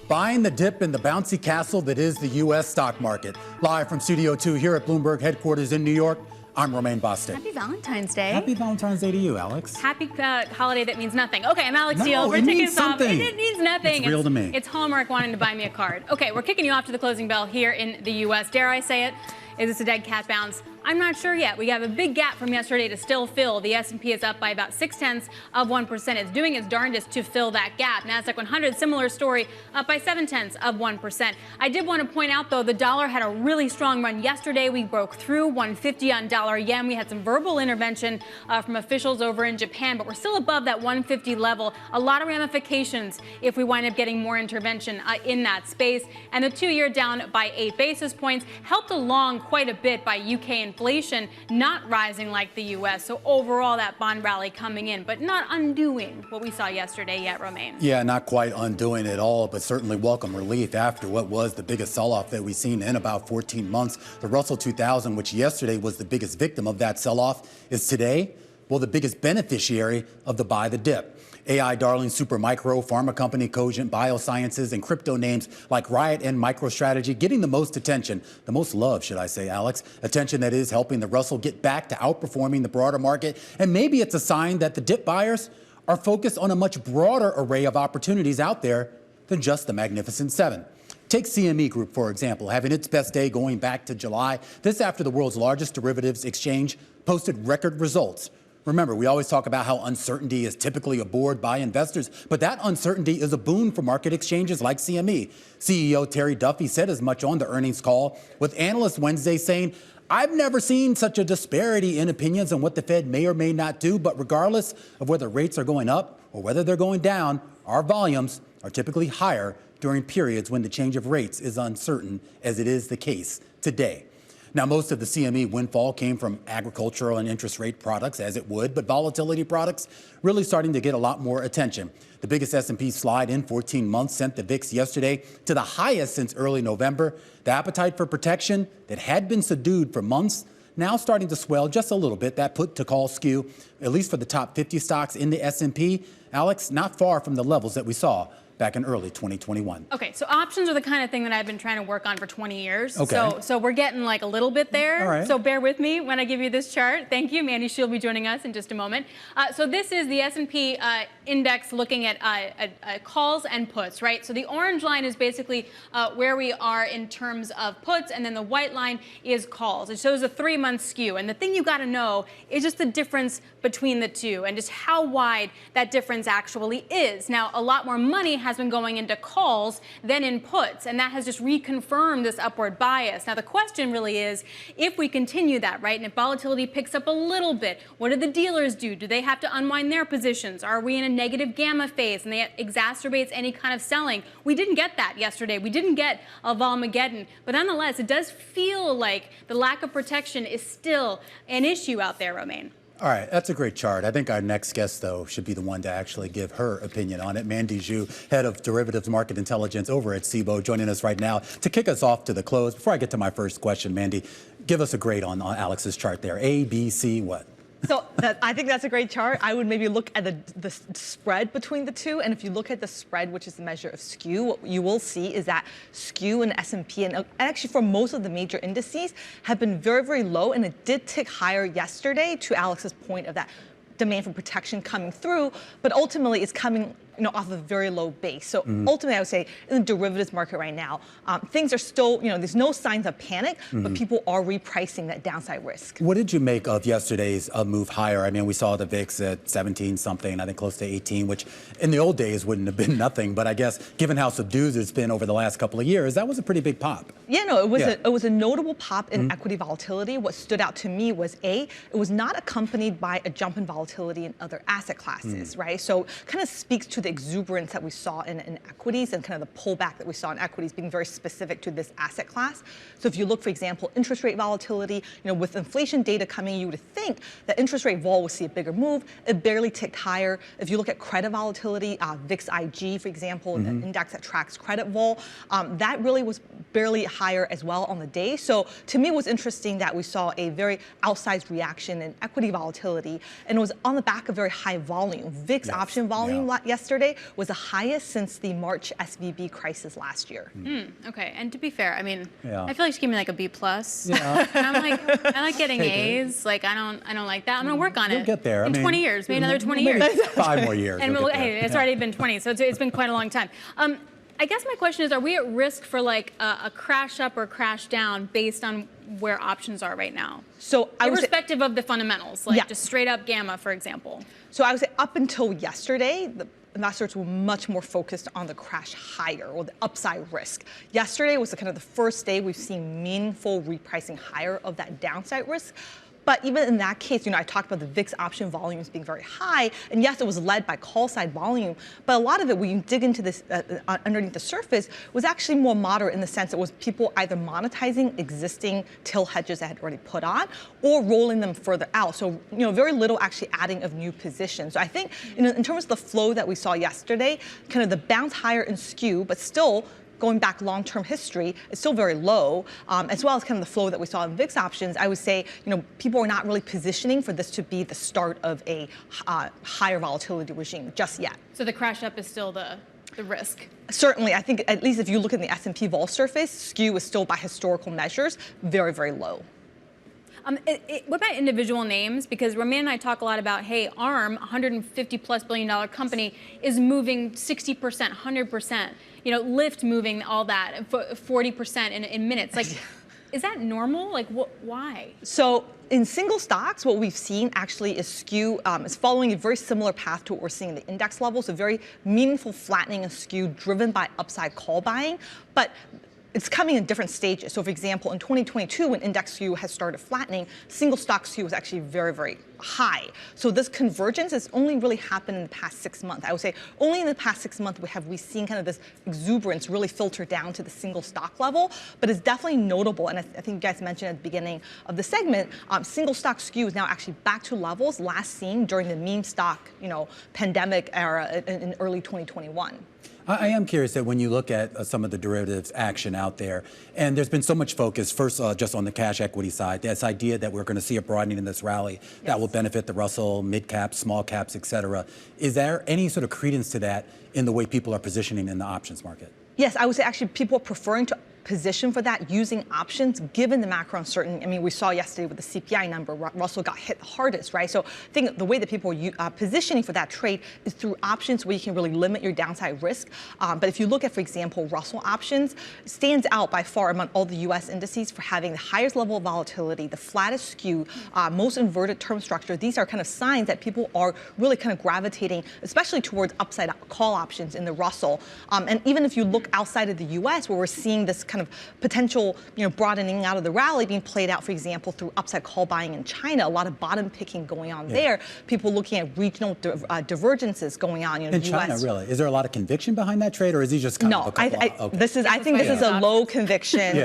Buying the dip in the bouncy castle that is the U.S. stock market. Live from Studio 2 here at Bloomberg headquarters in New York, I'm Romaine Bostic. Happy Valentine's Day. Happy Valentine's Day to you, Alex. Happy holiday that means nothing. Okay, I'm Alex Steele. No, We're it taking means us off. something. It means nothing. It's real to me. It's Hallmark wanting to buy me a card. Okay, we're kicking you off to the closing bell here in the U.S. Dare I say it? Is this a dead cat bounce? I'm not sure yet. We have a big gap from yesterday to still fill. The S&P is up by about 0.6%. It's doing its darndest to fill that gap. Nasdaq 100, similar story, up by 0.7%. I did want to point out, though, the dollar had a really strong run yesterday. We broke through 150 on dollar yen. We had some verbal intervention from officials over in Japan, but we're still above that 150 level. A lot of ramifications if we wind up getting more intervention in that space. And the 2-year down by 8 basis points, helped along quite a bit by UK inflation not rising like the U.S. So overall, that bond rally coming in, but not undoing what we saw yesterday yet, Romaine. Yeah, not quite undoing it all, but certainly welcome relief after what was the biggest sell-off that we've seen in about 14 months. The Russell 2000, which yesterday was the biggest victim of that sell-off, is today, well, the biggest beneficiary of the buy the dip. AI darling Supermicro, pharma company Cogent, biosciences, and crypto names like Riot and MicroStrategy getting the most attention, the most love, should I say, Alex. Attention that is helping the Russell get back to outperforming the broader market. And maybe it's a sign that the dip buyers are focused on a much broader array of opportunities out there than just the Magnificent Seven. Take CME Group, for example, having its best day going back to July. This after the world's largest derivatives exchange posted record results. Remember, we always talk about how uncertainty is typically abhorred by investors, but that uncertainty is a boon for market exchanges like CME. CEO Terry Duffy said as much on the earnings call, with analysts Wednesday saying, "I've never seen such a disparity in opinions on what the Fed may or may not do, but regardless of whether rates are going up or whether they're going down, our volumes are typically higher during periods when the change of rates is uncertain, as it is the case today." Now, most of the CME windfall came from agricultural and interest rate products, as it would, but volatility products really starting to get a lot more attention. The biggest S&P slide in 14 months sent the VIX yesterday to the highest since early November. The appetite for protection that had been subdued for months now starting to swell just a little bit. That put to call skew, at least for the top 50 stocks in the S&P, Alex, not far from the levels that we saw back in early 2021. Okay, so options are the kind of thing that I've been trying to work on for 20 years. Okay. So we're getting like a little bit there. All right. So bear with me when I give you this chart. Thank you. Mandy She'll be joining us in just a moment. So this is the S&P index looking at calls and puts, right? So the orange line is basically where we are in terms of puts, and then the white line is calls. It shows a 3-month skew. And the thing you got to know is just the difference between the two and just how wide that difference actually is. Now, a lot more money has been going into calls than in puts, and that has just reconfirmed this upward bias. Now, the question really is, if we continue that, right, and if volatility picks up a little bit, what do the dealers do? Do they have to unwind their positions? Are we in a negative gamma phase and that exacerbates any kind of selling? We didn't get that yesterday. We didn't get a Volmageddon, but nonetheless, it does feel like the lack of protection is still an issue out there, Romaine. All right, that's a great chart. I think our next guest, though, should be the one to actually give her opinion on it. Mandy Zhu, head of derivatives market intelligence over at SIBO, joining us right now to kick us off to the close. Before I get to my first question, Mandy, give us a grade on Alex's chart there. A, B, C, what? So I think that's a great chart. I would maybe look at the spread between the two. And if you look at the spread, which is the measure of skew, what you will see is that skew in S&P and actually for most of the major indices have been very, very low. And it did tick higher yesterday, to Alex's point of that demand for protection coming through. But ultimately, it's coming off a very low base. So ultimately, I would say in the derivatives market right now, things are still, there's no signs of panic, but people are repricing that downside risk. What did you make of yesterday's move higher? I mean, we saw the VIX at 17 something, I think close to 18, which in the old days wouldn't have been nothing. But I guess given how subdued it's been over the last couple of years, that was a pretty big pop. Yeah, no, it was a notable pop in equity volatility. What stood out to me was it was not accompanied by a jump in volatility in other asset classes, right? So kind of speaks to the exuberance that we saw in equities and kind of the pullback that we saw in equities being very specific to this asset class. So if you look, for example, interest rate volatility, with inflation data coming, you would think that interest rate vol would see a bigger move. It barely ticked higher. If you look at credit volatility, VIX IG, for example, the index that tracks credit vol, that really was barely higher as well on the day. So to me, it was interesting that we saw a very outsized reaction in equity volatility, and it was on the back of very high volume. VIX option volume yesterday was the highest since the March SVB crisis last year. Okay, and to be fair, I mean, I feel like she gave me like a B+. And I'm like, I like getting A's. Like I don't like that. I'm gonna work on it. You'll get there. In 20 years, maybe another 20 years. 5 more years. And hey, it's already been 20, so it's been quite a long time. I guess my question is, are we at risk for like a crash up or crash down based on where options are right now? So irrespective of the fundamentals, like just straight up gamma, for example. So I would say up until yesterday, the investors were much more focused on the crash higher or the upside risk. Yesterday was kind of the first day we've seen meaningful repricing higher of that downside risk. But even in that case, I talked about the VIX option volumes being very high, and yes, it was led by call side volume, but a lot of it, when you dig into this underneath the surface, was actually more moderate in the sense it was people either monetizing existing till hedges that had already put on, or rolling them further out. So, very little actually adding of new positions. So I think, in terms of the flow that we saw yesterday, kind of the bounce higher in skew, but still going back long-term history, it's still very low, as well as kind of the flow that we saw in VIX options. I would say, people are not really positioning for this to be the start of a higher volatility regime just yet. So the crash up is still the risk? Certainly, I think at least if you look at the S&P vol surface, skew is still by historical measures very, very low. What about individual names? Because Romain and I talk a lot about, hey, ARM, $150+ billion company, is moving 60%, 100%. Lyft moving all that, 40% in minutes. Like, is that normal? Like, why? So in single stocks, what we've seen actually is skew is following a very similar path to what we're seeing in the index level. So very meaningful flattening of skew driven by upside call buying. But it's coming in different stages. So for example, in 2022, when index skew has started flattening, single stock skew was actually very, very high. So this convergence has only really happened in the past 6 months. I would say only in the past 6 months have we seen kind of this exuberance really filter down to the single stock level, but it's definitely notable. And I think you guys mentioned at the beginning of the segment, single stock skew is now actually back to levels last seen during the meme stock, pandemic era in early 2021. I am curious that when you look at some of the derivatives action out there, and there's been so much focus, first just on the cash equity side, this idea that we're going to see a broadening in this rally that will benefit the Russell, mid caps, small caps, et cetera. Is there any sort of credence to that in the way people are positioning in the options market? Yes, I would say actually people are preferring to position for that using options given the macro uncertainty. I mean, we saw yesterday with the CPI number, Russell got hit the hardest, right? So I think the way that people are positioning for that trade is through options where you can really limit your downside risk. But if you look at, for example, Russell options, stands out by far among all the US indices for having the highest level of volatility, the flattest skew, most inverted term structure. These are kind of signs that people are really kind of gravitating, especially towards upside call options in the Russell. And even if you look outside of the US, where we're seeing this kind of potential, broadening out of the rally being played out, for example, through upside call buying in China, a lot of bottom picking going on there. People looking at regional divergences going on. In China, really, is there a lot of conviction behind that trade, or is he just kind of a couple? I think this is a low conviction,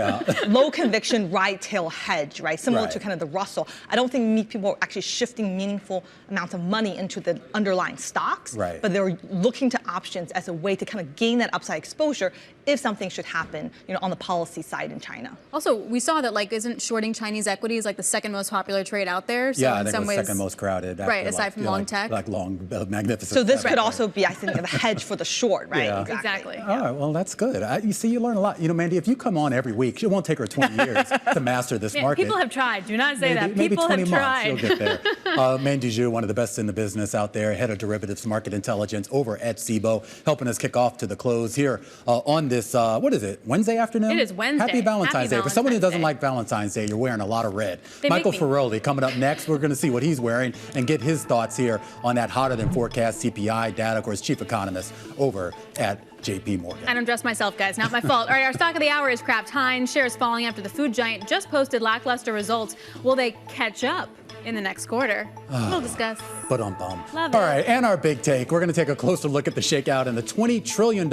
low conviction right tail hedge, right? Similar to kind of the Russell. I don't think people are actually shifting meaningful amounts of money into the underlying stocks, but they're looking to options as a way to kind of gain that upside exposure if something should happen, on the policy side in China. Also, we saw that isn't shorting Chinese equities like the second most popular trade out there? So I in think some it was ways, second most crowded. Right, aside from long tech. Like long, magnificent. So this could also be, I think, the hedge for the short, right? Yeah. Exactly. All right, well, that's good. You see, you learn a lot. Mandy, if you come on every week, it won't take her 20 years to master this market. People have tried. Do not say that. Maybe People 20 have months, tried. you'll get there. Mandy Zhu, one of the best in the business out there, head of derivatives market intelligence over at SIBO, helping us kick off to the close here on this, what is it, Wednesday afternoon? It is Wednesday. Happy Valentine's Day. For someone who doesn't like Valentine's Day, you're wearing a lot of red. Michael Ferroli coming up next. We're going to see what he's wearing and get his thoughts here on that hotter than forecast CPI data. Of course, chief economist over at JP Morgan. I don't dress myself, guys. Not my fault. All right, our stock of the hour is Kraft Heinz. Shares falling after the food giant just posted lackluster results. Will they catch up? in the next quarter. We'll discuss. But Love it. All right, and our big take. We're going to take a closer look at the shakeout in the $20 trillion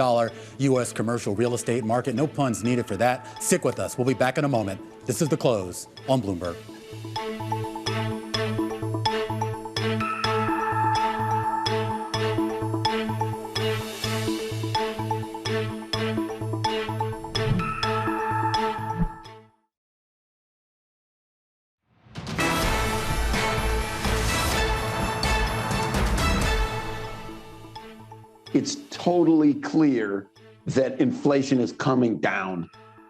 U.S. commercial real estate market. No puns needed for that. Stick with us. We'll be back in a moment. This is The Close on Bloomberg. It's totally clear that inflation is coming down.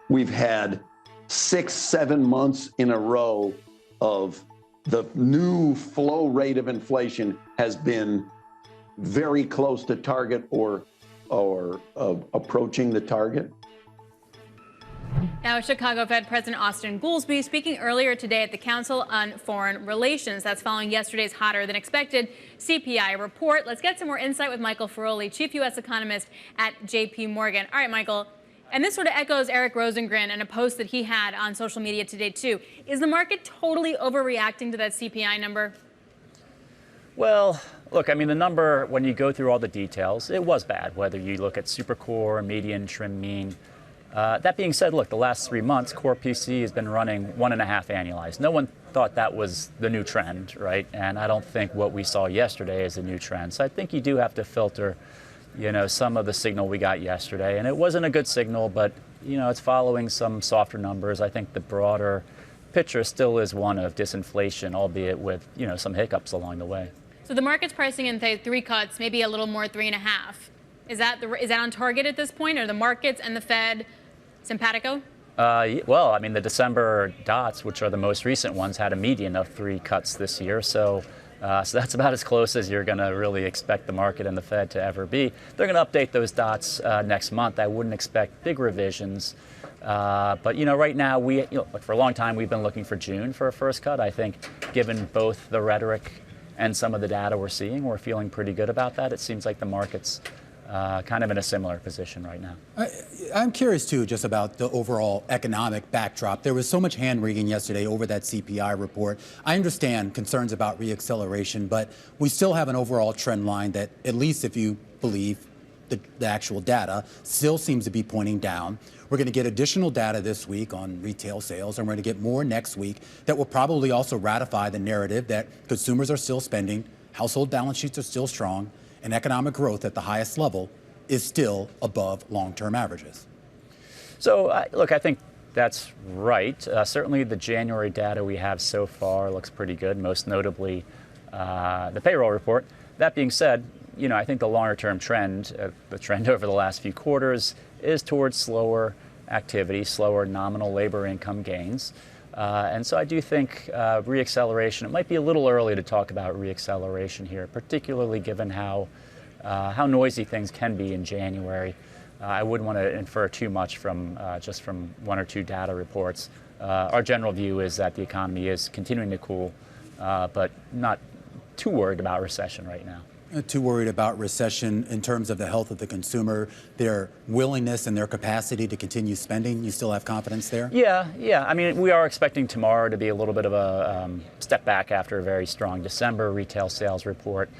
We've had 6-7 months in a row of the new flow rate of inflation has been very close to target or approaching the target. Now, Chicago Fed President Austin Goolsbee speaking earlier today at the Council on Foreign Relations. That's following yesterday's hotter than expected CPI report. Let's get some more insight with Michael Feroli, chief U.S. economist at J.P. Morgan. All right, Michael. And this sort of echoes Eric Rosengren and a post that he had on social media today, too. Is the market totally overreacting to that CPI number? Well, look, I mean, the number, when you go through all the details, it was bad, whether you look at supercore, median, trim, mean. That being said, look, the last 3 months, core PC has been running 1.5 annualized. No one thought that was the new trend, right? And I don't think what we saw yesterday is a new trend. So I think you do have to filter, some of the signal we got yesterday. And it wasn't a good signal, but, it's following some softer numbers. I think the broader picture still is one of disinflation, albeit with, some hiccups along the way. So the market's pricing in 3 cuts, maybe a little more 3.5. Is that on target at this point? Are the markets and the Fed simpatico? Well, I mean, the December dots, which are the most recent ones, had a median of 3 cuts this year. So that's about as close as you're going to really expect the market and the Fed to ever be. They're going to update those dots next month. I wouldn't expect big revisions. But, right now, for a long time, we've been looking for June for a first cut. I think given both the rhetoric and some of the data we're seeing, we're feeling pretty good about that. It seems like the market's kind of in a similar position right now. I'm curious, too, just about the overall economic backdrop. There was so much hand-wringing yesterday over that CPI report. I understand concerns about reacceleration, but we still have an overall trend line that, at least if you believe the actual data, still seems to be pointing down. We're going to get additional data this week on retail sales, and we're going to get more next week that will probably also ratify the narrative that consumers are still spending, household balance sheets are still strong, and economic growth at the highest level is still above long-term averages. So, look, I think that's right. Certainly the January data we have so far looks pretty good, most notably the payroll report. That being said, I think the longer-term trend, the trend over the last few quarters, is towards slower activity, slower nominal labor income gains. And so I do think reacceleration, it might be a little early to talk about reacceleration here, particularly given how noisy things can be in January. I wouldn't want to infer too much from just from 1 or 2 data reports. Our general view is that the economy is continuing to cool, but not too worried about recession right now. Too worried about recession in terms of the health of the consumer, their willingness and their capacity to continue spending? You still have confidence there? Yeah. I mean, we are expecting tomorrow to be a little bit of a step back after a very strong December retail sales report.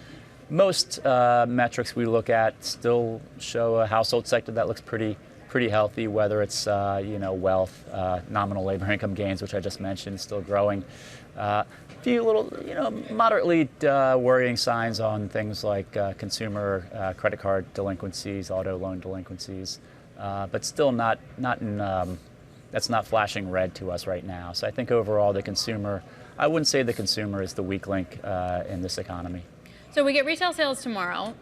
Most metrics we look at still show a household sector that looks pretty healthy, whether it's wealth, nominal labor income gains, which I just mentioned, still growing. Few little, moderately worrying signs on things like consumer credit card delinquencies, auto loan delinquencies, but still not in, that's not flashing red to us right now. So I think overall the consumer, I wouldn't say the consumer is the weak link in this economy. So we get retail sales tomorrow.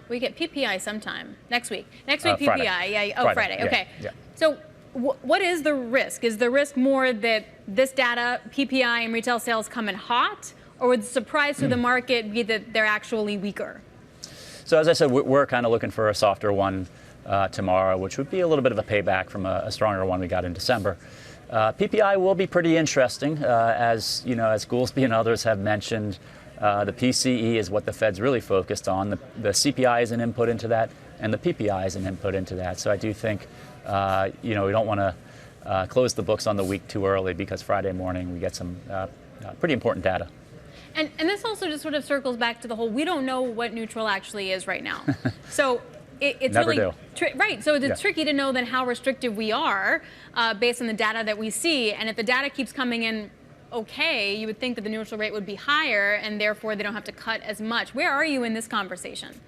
We get PPI sometime next week. Next week PPI. Friday. Yeah. Oh, Friday. Okay. Yeah. So what is the risk? Is the risk more that this data, PPI and retail sales come in hot, or would the surprise to the market be that they're actually weaker? So as I said, we're kind of looking for a softer one tomorrow, which would be a little bit of a payback from a stronger one we got in December. PPI will be pretty interesting, as Goolsbee and others have mentioned. The PCE is what the Fed's really focused on. The CPI is an input into that, and the PPI is an input into that. So I do think, we don't want to close the books on the week too early, because Friday morning we get some pretty important data. And this also just sort of circles back to the whole, we don't know what neutral actually is right now. So it's Never really do. right. So it's tricky to know then how restrictive we are based on the data that we see. And if the data keeps coming in okay, you would think that the neutral rate would be higher and therefore they don't have to cut as much. Where are you in this conversation?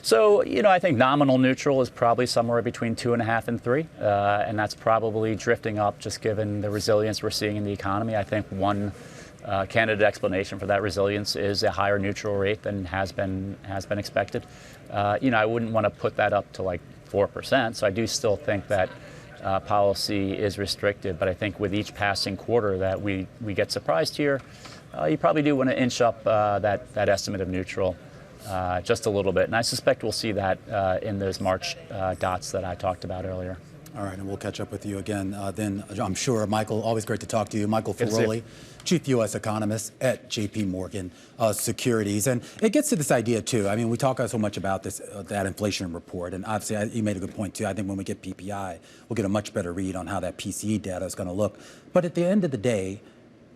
So, I think nominal neutral is probably somewhere between 2.5 and 3, and that's probably drifting up just given the resilience we're seeing in the economy. I think one candidate explanation for that resilience is a higher neutral rate than has been expected. I wouldn't want to put that up to like 4%, so I do still think that policy is restrictive, but I think with each passing quarter that we get surprised here, you probably do want to inch up that estimate of neutral just a little bit. And I suspect we'll see that in those March dots that I talked about earlier. All right, and we'll catch up with you again then, I'm sure. Michael, always great to talk to you. Michael Ferroli, Chief U.S. Economist at J.P. Morgan Securities. And it gets to this idea, too. I mean, we talk so much about this, that inflation report. And obviously, you made a good point, too. I think when we get PPI, we'll get a much better read on how that PCE data is going to look. But at the end of the day,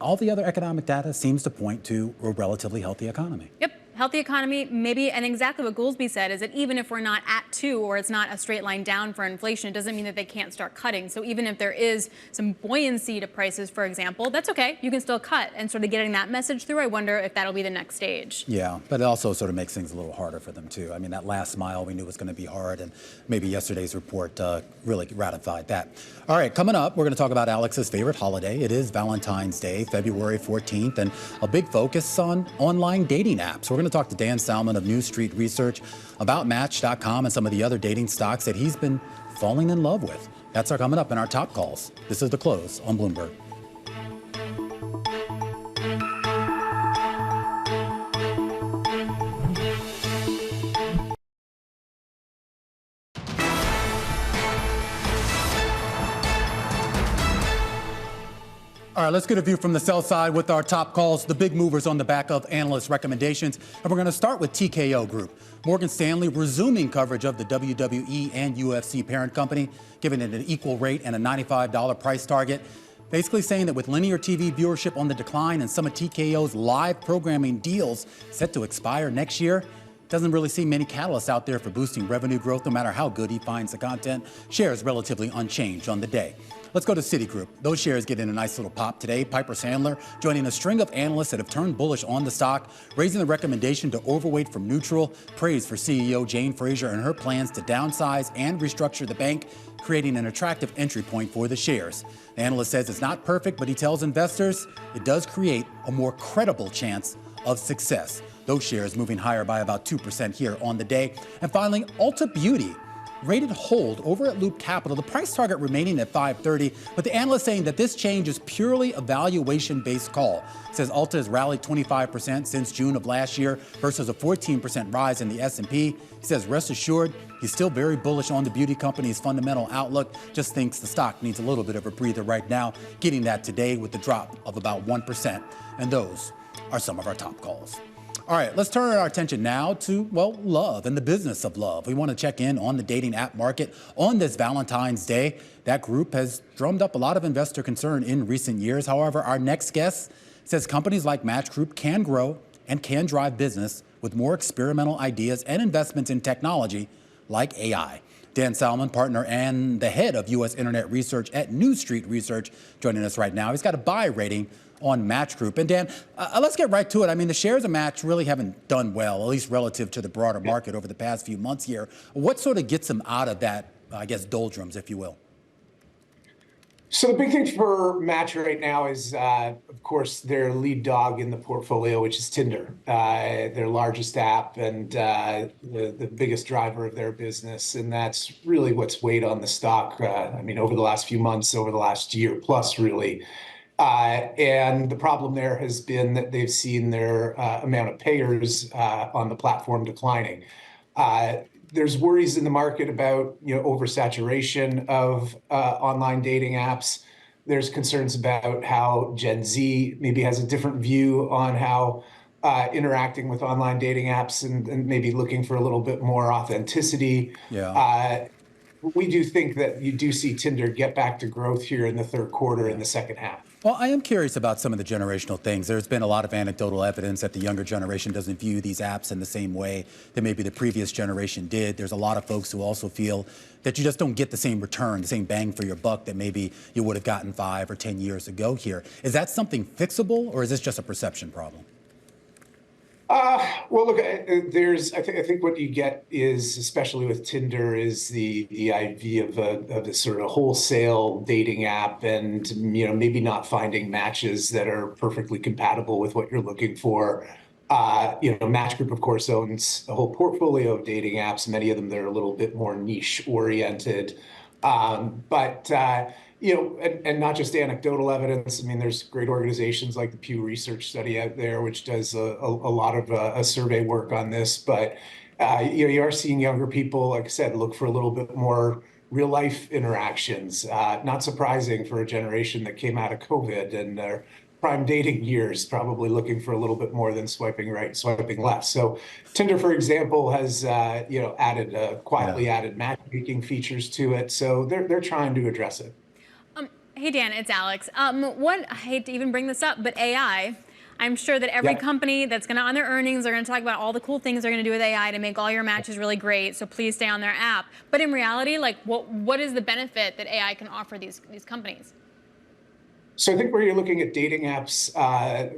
all the other economic data seems to point to a relatively healthy economy. Yep. Healthy economy, maybe, and exactly what Goolsbee said is that even if we're not at 2 or it's not a straight line down for inflation, it doesn't mean that they can't start cutting. So even if there is some buoyancy to prices, for example, that's okay. You can still cut. And sort of getting that message through, I wonder if that'll be the next stage. Yeah, but it also sort of makes things a little harder for them, too. I mean, that last mile we knew was going to be hard, and maybe yesterday's report really ratified that. All right, coming up, we're going to talk about Alex's favorite holiday. It is Valentine's Day, February 14th, and a big focus on online dating apps. We're going to talk to Dan Salmon of New Street Research about Match.com and some of the other dating stocks that he's been falling in love with. That's our coming up in our top calls. This is The Close on Bloomberg. All right, let's get a view from the sell side with our top calls, the big movers on the back of analyst recommendations. And we're going to start with TKO Group. Morgan Stanley resuming coverage of the WWE and UFC parent company, giving it an equal rate and a $95 price target. Basically saying that with linear TV viewership on the decline and some of TKO's live programming deals set to expire next year, doesn't really see many catalysts out there for boosting revenue growth, no matter how good he finds the content. Shares relatively unchanged on the day. Let's go to Citigroup. Those shares get in a nice little pop today. Piper Sandler joining a string of analysts that have turned bullish on the stock, raising the recommendation to overweight from neutral. Praise for CEO Jane Fraser and her plans to downsize and restructure the bank, creating an attractive entry point for the shares. The analyst says it's not perfect, but he tells investors it does create a more credible chance of success. Those shares moving higher by about 2% here on the day. And finally, Ulta Beauty rated hold over at Loop Capital, the price target remaining at $530, but the analyst saying that this change is purely a valuation-based call. It says Ulta has rallied 25% since June of last year versus a 14% rise in the S&P. He says, rest assured, he's still very bullish on the beauty company's fundamental outlook, just thinks the stock needs a little bit of a breather right now, getting that today with the drop of about 1%. And those are some of our top calls. All right, let's turn our attention now to, well, love and the business of love. We want to check in on the dating app market on this Valentine's Day. That group has drummed up a lot of investor concern in recent years. However, our next guest says companies like Match Group can grow and can drive business with more experimental ideas and investments in technology like AI. Dan Salmon, partner and the head of U.S. Internet Research at New Street Research, joining us right now. He's got a buy rating on Match Group. And Dan, let's get right to it. I mean, the shares of Match really haven't done well, at least relative to the broader market over the past few months here. What sort of gets them out of that, I guess, doldrums, if you will? So the big thing for Match right now is, of course, their lead dog in the portfolio, which is Tinder, their largest app and the biggest driver of their business. And that's really what's weighed on the stock, I mean, over the last few months, over the last year plus, really. And the problem there has been that they've seen their amount of payers on the platform declining. There's worries in the market about oversaturation of online dating apps. There's concerns about how Gen Z maybe has a different view on how interacting with online dating apps and maybe looking for a little bit more authenticity. Yeah. we do think that you do see Tinder get back to growth here in the third quarter in the second half. Well, I am curious about some of the generational things. There's been a lot of anecdotal evidence that the younger generation doesn't view these apps in the same way that maybe the previous generation did. There's a lot of folks who also feel that you just don't get the same return, the same bang for your buck that maybe you would have gotten 5 or 10 years ago here. Is that something fixable, or is this just a perception problem? Well, look, I think what you get is, especially with Tinder, is the idea of a sort of wholesale dating app, and maybe not finding matches that are perfectly compatible with what you're looking for. Match Group, of course, owns a whole portfolio of dating apps. Many of them that are a little bit more niche oriented, and not just anecdotal evidence. I mean, there's great organizations like the Pew Research study out there, which does a lot of survey work on this. But you are seeing younger people, like I said, look for a little bit more real life interactions. Not surprising for a generation that came out of COVID and their prime dating years, probably looking for a little bit more than swiping right, swiping left. So Tinder, for example, has quietly added matchmaking features to it. So they're trying to address it. Hey, Dan, it's Alex. I hate to even bring this up, but AI. I'm sure that every company that's going to, on their earnings, they're going to talk about all the cool things they're going to do with AI to make all your matches really great. So please stay on their app. But in reality, like, what is the benefit that AI can offer these companies? So I think where you're looking at dating apps,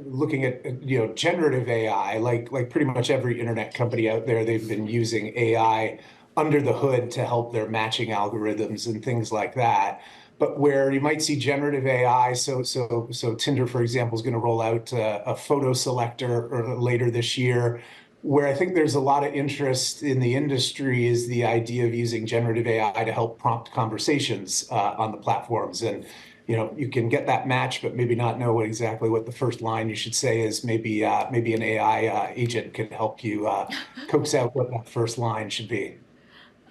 looking at generative AI, like pretty much every internet company out there, they've been using AI under the hood to help their matching algorithms and things like that. But where you might see generative AI, so Tinder, for example, is going to roll out a photo selector later this year. Where I think there's a lot of interest in the industry is the idea of using generative AI to help prompt conversations on the platforms. And you can get that match, but maybe not know exactly what the first line you should say is. Maybe an AI agent can help you coax out what that first line should be.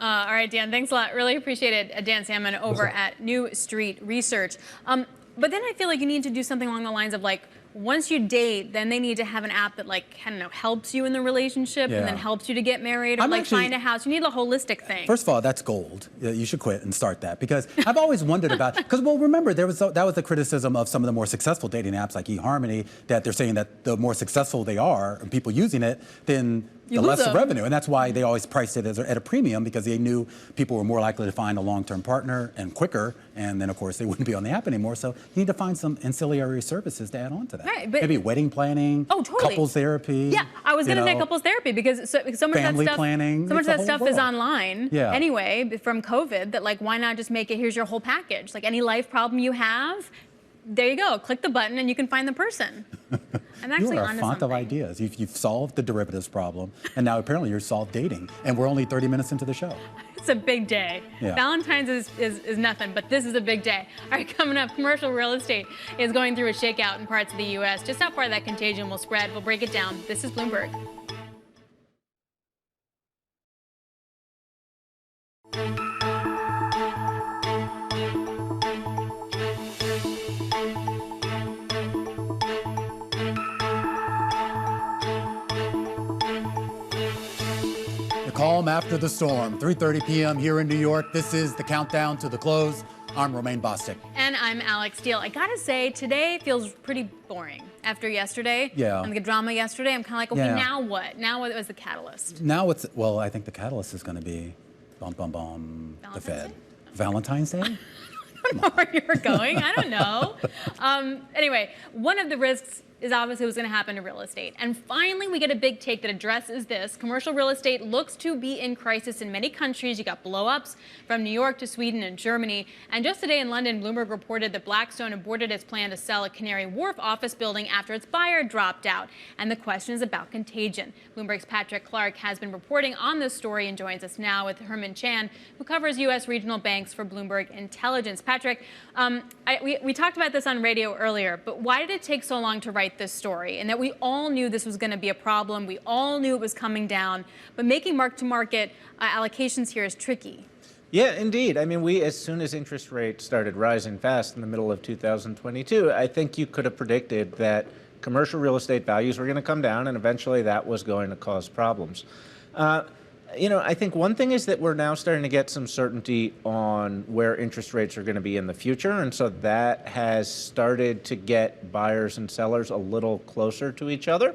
All right, Dan, thanks a lot. Really appreciate it. Dan Salmon over at New Street Research. But then I feel like you need to do something along the lines of, like, once you date, then they need to have an app that, like, I don't know, helps you in the relationship and then helps you to get married or find a house. You need a holistic thing. First of all, that's gold. You should quit and start that, because I've always wondered about, because, well, remember, that was the criticism of some of the more successful dating apps like eHarmony, that they're saying that the more successful they are and people using it, then the less the revenue. And that's why they always priced it at a premium, because they knew people were more likely to find a long-term partner and quicker. And then, of course, they wouldn't be on the app anymore. So you need to find some ancillary services to add on to that. Right, but maybe wedding planning, couples therapy. Yeah, I was going to say couples therapy, because so much of that stuff, planning, so much of that stuff is online Yeah. anyway from COVID, that, like, why not just make it, here's your whole package. Like, any life problem you have, there you go. Click the button and you can find the person. I'm actually you are a font of ideas. You've solved the derivatives problem, and now apparently you've solved dating. And we're only 30 minutes into the show. It's a big day. Yeah. Valentine's is nothing, but this is a big day. All right, coming up, commercial real estate is going through a shakeout in parts of the U.S. Just how far that contagion will spread, we'll break it down. This is Bloomberg. Calm after the storm, 3:30 p.m. here in New York. This is the countdown to the close. I'm Romaine Bostick. And I'm Alex Steele. I gotta say, today feels pretty boring. After yesterday, and the drama yesterday, I'm kind of like, okay, now what? Now what was the catalyst? Now I think the catalyst is going to be, the Fed. Valentine's Day? I don't know where you're going. I don't know. Anyway, one of the risks is obviously what's going to happen to real estate. And finally, we get a big take that addresses this. Commercial real estate looks to be in crisis in many countries. You got blow-ups from New York to Sweden and Germany. And just today in London, Bloomberg reported that Blackstone aborted its plan to sell a Canary Wharf office building after its buyer dropped out. And the question is about contagion. Bloomberg's Patrick Clark has been reporting on this story and joins us now with Herman Chan, who covers U.S. regional banks for Bloomberg Intelligence. Patrick, we talked about this on radio earlier, but why did it take so long to write this story? And that we all knew this was going to be a problem. We all knew it was coming down. But making mark-to-market allocations here is tricky. Yeah, indeed. I mean, as soon as interest rates started rising fast in the middle of 2022, I think you could have predicted that commercial real estate values were going to come down, and eventually that was going to cause problems. I think one thing is that we're now starting to get some certainty on where interest rates are going to be in the future. And so that has started to get buyers and sellers a little closer to each other.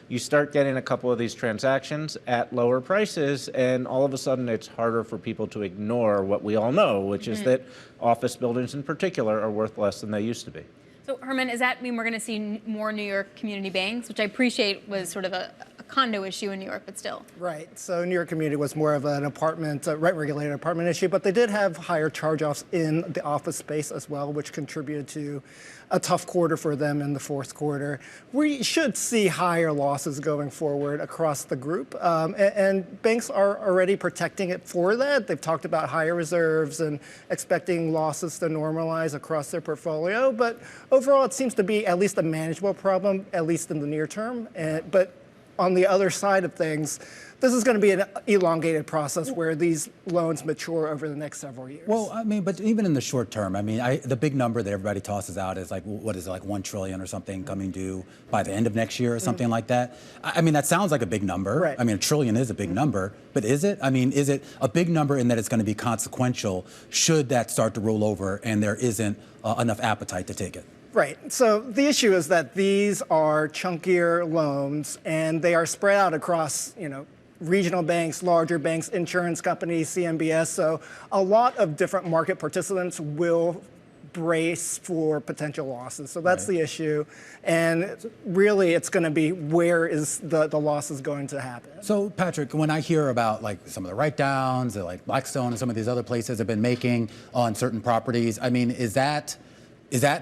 You start getting a couple of these transactions at lower prices, and all of a sudden it's harder for people to ignore what we all know, which is that office buildings in particular are worth less than they used to be. So, Herman, does that mean we're going to see more New York community banks, which I appreciate was sort of a condo issue in New York, but still? Right. So New York community was more of an apartment, rent-regulated apartment issue, but they did have higher charge-offs in the office space as well, which contributed to a tough quarter for them in the fourth quarter. We should see higher losses going forward across the group, and banks are already protecting it for that. They've talked about higher reserves and expecting losses to normalize across their portfolio, but overall it seems to be at least a manageable problem, at least in the near term. But on the other side of things, this is going to be an elongated process where these loans mature over the next several years. Well, I mean, but even in the short term, I mean, the big number that everybody tosses out is like, what is it, like $1 trillion or something coming due by the end of next year or something like that? I mean, that sounds like a big number. Right. I mean, $1 trillion is a big number, but is it? I mean, is it a big number in that it's going to be consequential should that start to roll over and there isn't enough appetite to take it? Right. So the issue is that these are chunkier loans, and they are spread out across, regional banks, larger banks, insurance companies, CMBS. So a lot of different market participants will brace for potential losses. So that's the issue. And really, it's going to be where is the losses going to happen. So, Patrick, when I hear about like some of the write-downs that like Blackstone and some of these other places have been making on certain properties, I mean, is that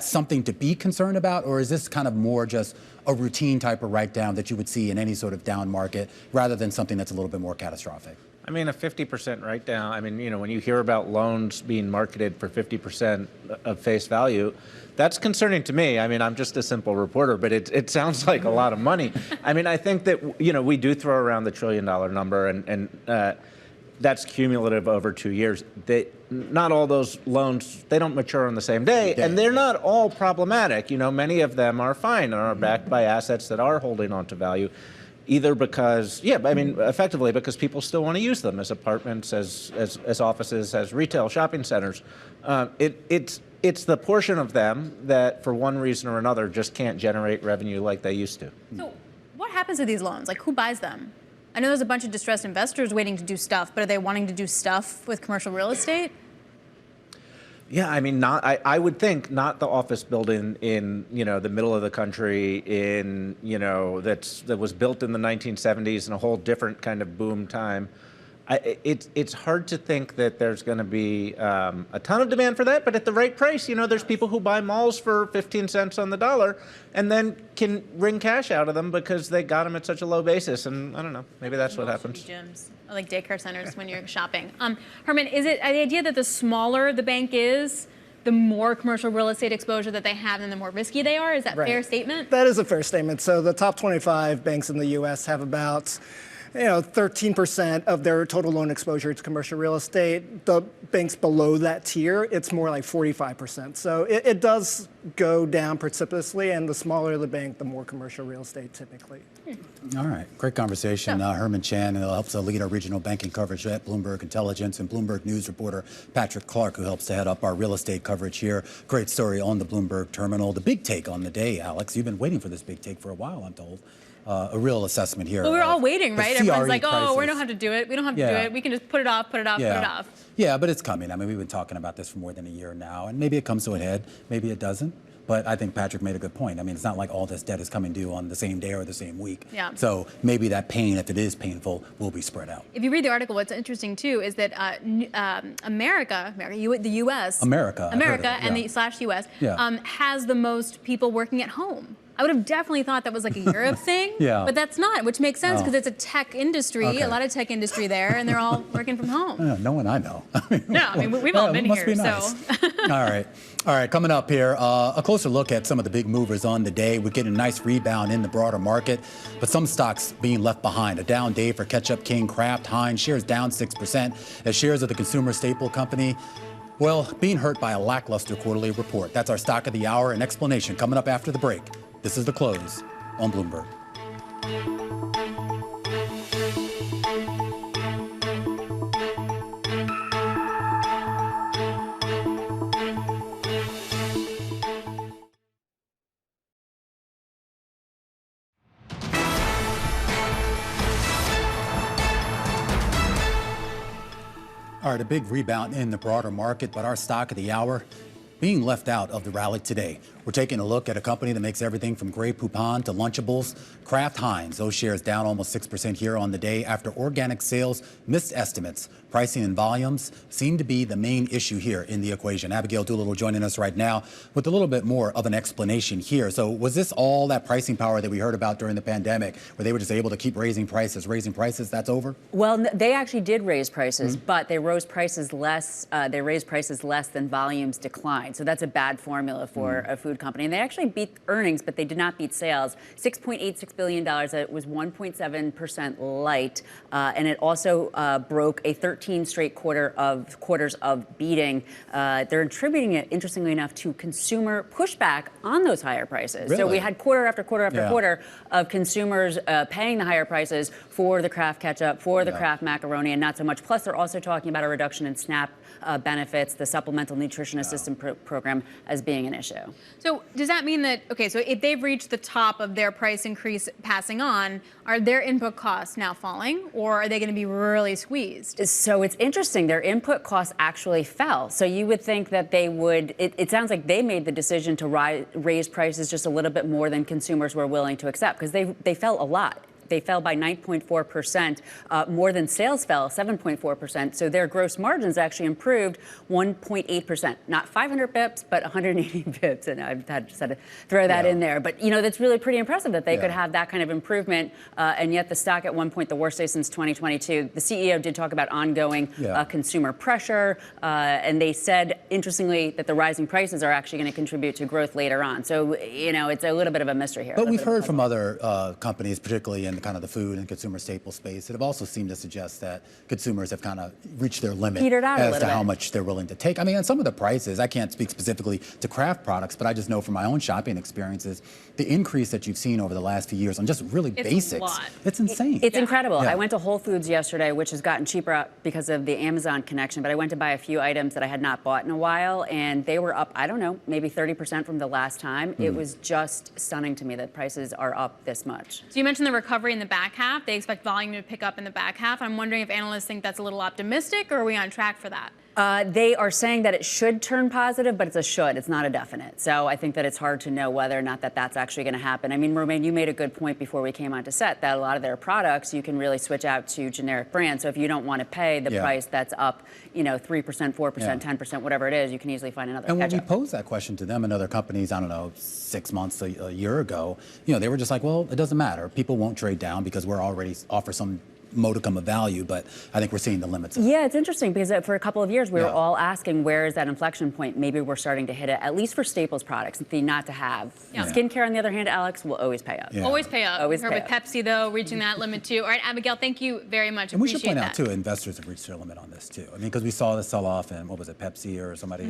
something to be concerned about, or is this kind of more just a routine type of write-down that you would see in any sort of down market rather than something that's a little bit more catastrophic? I mean, a 50% write-down, I mean, when you hear about loans being marketed for 50% of face value, that's concerning to me. I mean, I'm just a simple reporter, but it sounds like a lot of money. I mean, I think that, we do throw around the $1 trillion number, and that's cumulative over 2 years. Not all those loans, they don't mature on the same day, and they're not all problematic. Many of them are fine and are backed by assets that are holding on to value, either because, effectively because people still want to use them as apartments, as offices, as retail shopping centers. It's the portion of them that, for one reason or another, just can't generate revenue like they used to. So what happens to these loans? Like, who buys them? I know there's a bunch of distressed investors waiting to do stuff, but are they wanting to do stuff with commercial real estate? Yeah, I mean, I would think not the office building in, the middle of the country that was built in the 1970s in a whole different kind of boom time. It's hard to think that there's going to be a ton of demand for that, but at the right price, there's people who buy malls for 15 cents on the dollar and then can wring cash out of them because they got them at such a low basis. And I don't know, maybe that's what happens. Gyms, or like daycare centers when you're shopping. Herman, is it the idea that the smaller the bank is, the more commercial real estate exposure that they have and the more risky they are? Is that a fair statement? That is a fair statement. So the top 25 banks in the U.S. have about 13% of their total loan exposure to commercial real estate. The banks below that tier, it's more like 45%. So it does go down precipitously, and the smaller the bank, the more commercial real estate typically. All right, great conversation. Herman Chan, who helps to lead our regional banking coverage at Bloomberg Intelligence, and Bloomberg News reporter Patrick Clark, who helps to head up our real estate coverage here. Great story on the Bloomberg terminal. The big take on the day, Alex. You've been waiting for this big take for a while, I'm told. A real assessment here. Well, we're all waiting, right? Everyone's like, crisis. we don't have to do it. We don't have to do it. We can just put it off, put it off, put it off. Yeah, but it's coming. I mean, we've been talking about this for more than a year now, and maybe it comes to a head, maybe it doesn't. But I think Patrick made a good point. I mean, it's not like all this debt is coming due on the same day or the same week. Yeah. So maybe that pain, if it is painful, will be spread out. If you read the article, what's interesting too is that the U.S. America, and the /U.S. Has the most people working at home. I would have definitely thought that was like a Europe thing, but that's not, which makes sense because it's a tech industry, a lot of tech industry there, and they're all working from home. No one I know. We've all been here, nice. All right, coming up here, a closer look at some of the big movers on the day. We're getting a nice rebound in the broader market, but some stocks being left behind. A down day for ketchup king Kraft Heinz, shares down 6%, as shares of the consumer staple company, well, being hurt by a lackluster quarterly report. That's our stock of the hour, and explanation coming up after the break. This is The Close on Bloomberg. All right, a big rebound in the broader market, but our stock of the hour being left out of the rally today. We're taking a look at a company that makes everything from Grey Poupon to Lunchables, Kraft Heinz. Those shares down almost 6% here on the day after organic sales missed estimates. Pricing and volumes seem to be the main issue here in the equation. Abigail Doolittle joining us right now with a little bit more of an explanation here. So was this all that pricing power that we heard about during the pandemic, where they were just able to keep raising prices, that's over? Well, they actually did raise prices, but they rose prices less. They raised prices less than volumes declined. So that's a bad formula for a food company. And they actually beat earnings, but they did not beat sales. $6.86 billion. It was 1.7% light, and it also broke a 13 straight quarters of beating. They're attributing it, interestingly enough, to consumer pushback on those higher prices. Really? So we had quarter after quarter after quarter of consumers paying the higher prices for the Kraft ketchup, for the Kraft macaroni, and not so much. Plus, they're also talking about a reduction in SNAP benefits, the Supplemental Nutrition Assistance Program, as being an issue. So does that mean that, okay, so if they've reached the top of their price increase passing on, are their input costs now falling, or are they going to be really squeezed? So it's interesting. Their input costs actually fell. So you would think that they would, it sounds like they made the decision to raise prices just a little bit more than consumers were willing to accept, because they fell a lot. They fell by 9.4%, more than sales fell, 7.4%. So their gross margins actually improved 1.8%. Not 500 bips, but 180 bips. And I've had to throw that in there. But, you know, that's really pretty impressive that they could have that kind of improvement. And yet the stock at one point, the worst day since 2022. The CEO did talk about ongoing consumer pressure. And they said, interestingly, that the rising prices are actually going to contribute to growth later on. So, you know, it's a little bit of a mystery here. But we've heard from other companies, particularly in kind of the food and consumer staple space, that have also seemed to suggest that consumers have kind of reached their limit as to how much they're willing to take. I mean, and some of the prices, I can't speak specifically to Kraft products, but I just know from my own shopping experiences, the increase that you've seen over the last few years on just really basics, it's insane. It's incredible. I went to Whole Foods yesterday, which has gotten cheaper because of the Amazon connection, but I went to buy a few items that I had not bought in a while, and they were up, I don't know, maybe 30% from the last time. It was just stunning to me that prices are up this much. So you mentioned the recovery in the back half. They expect volume to pick up in the back half. I'm wondering if analysts think that's a little optimistic, or are we on track for that? They are saying that it should turn positive, but it's a should. It's not a definite. So I think that it's hard to know whether or not that's actually going to happen. I mean, Romaine, you made a good point before we came on to set that a lot of their products, you can really switch out to generic brands. So if you don't want to pay the price that's up, you know, 3%, 4%, 10%, whatever it is, you can easily find another And ketchup. when we posed that question to them and other companies, I don't know, 6 months, a year ago, you know, they were just like, well, it doesn't matter. People won't trade down because we're already offer some modicum of value, but I think we're seeing the limits of it. Yeah, it's interesting because for a couple of years we were all asking, where is that inflection point? Maybe we're starting to hit it, at least for staples products, the not to have. Skincare, on the other hand, Alex, will always pay up. Always pay up. Always With pay up. Pepsi, though, reaching that limit too. All right, Abigail, thank you very much. And we should point out, that. too, investors have reached their limit on this, too. I mean, because we saw the sell-off in, what was it, Pepsi or somebody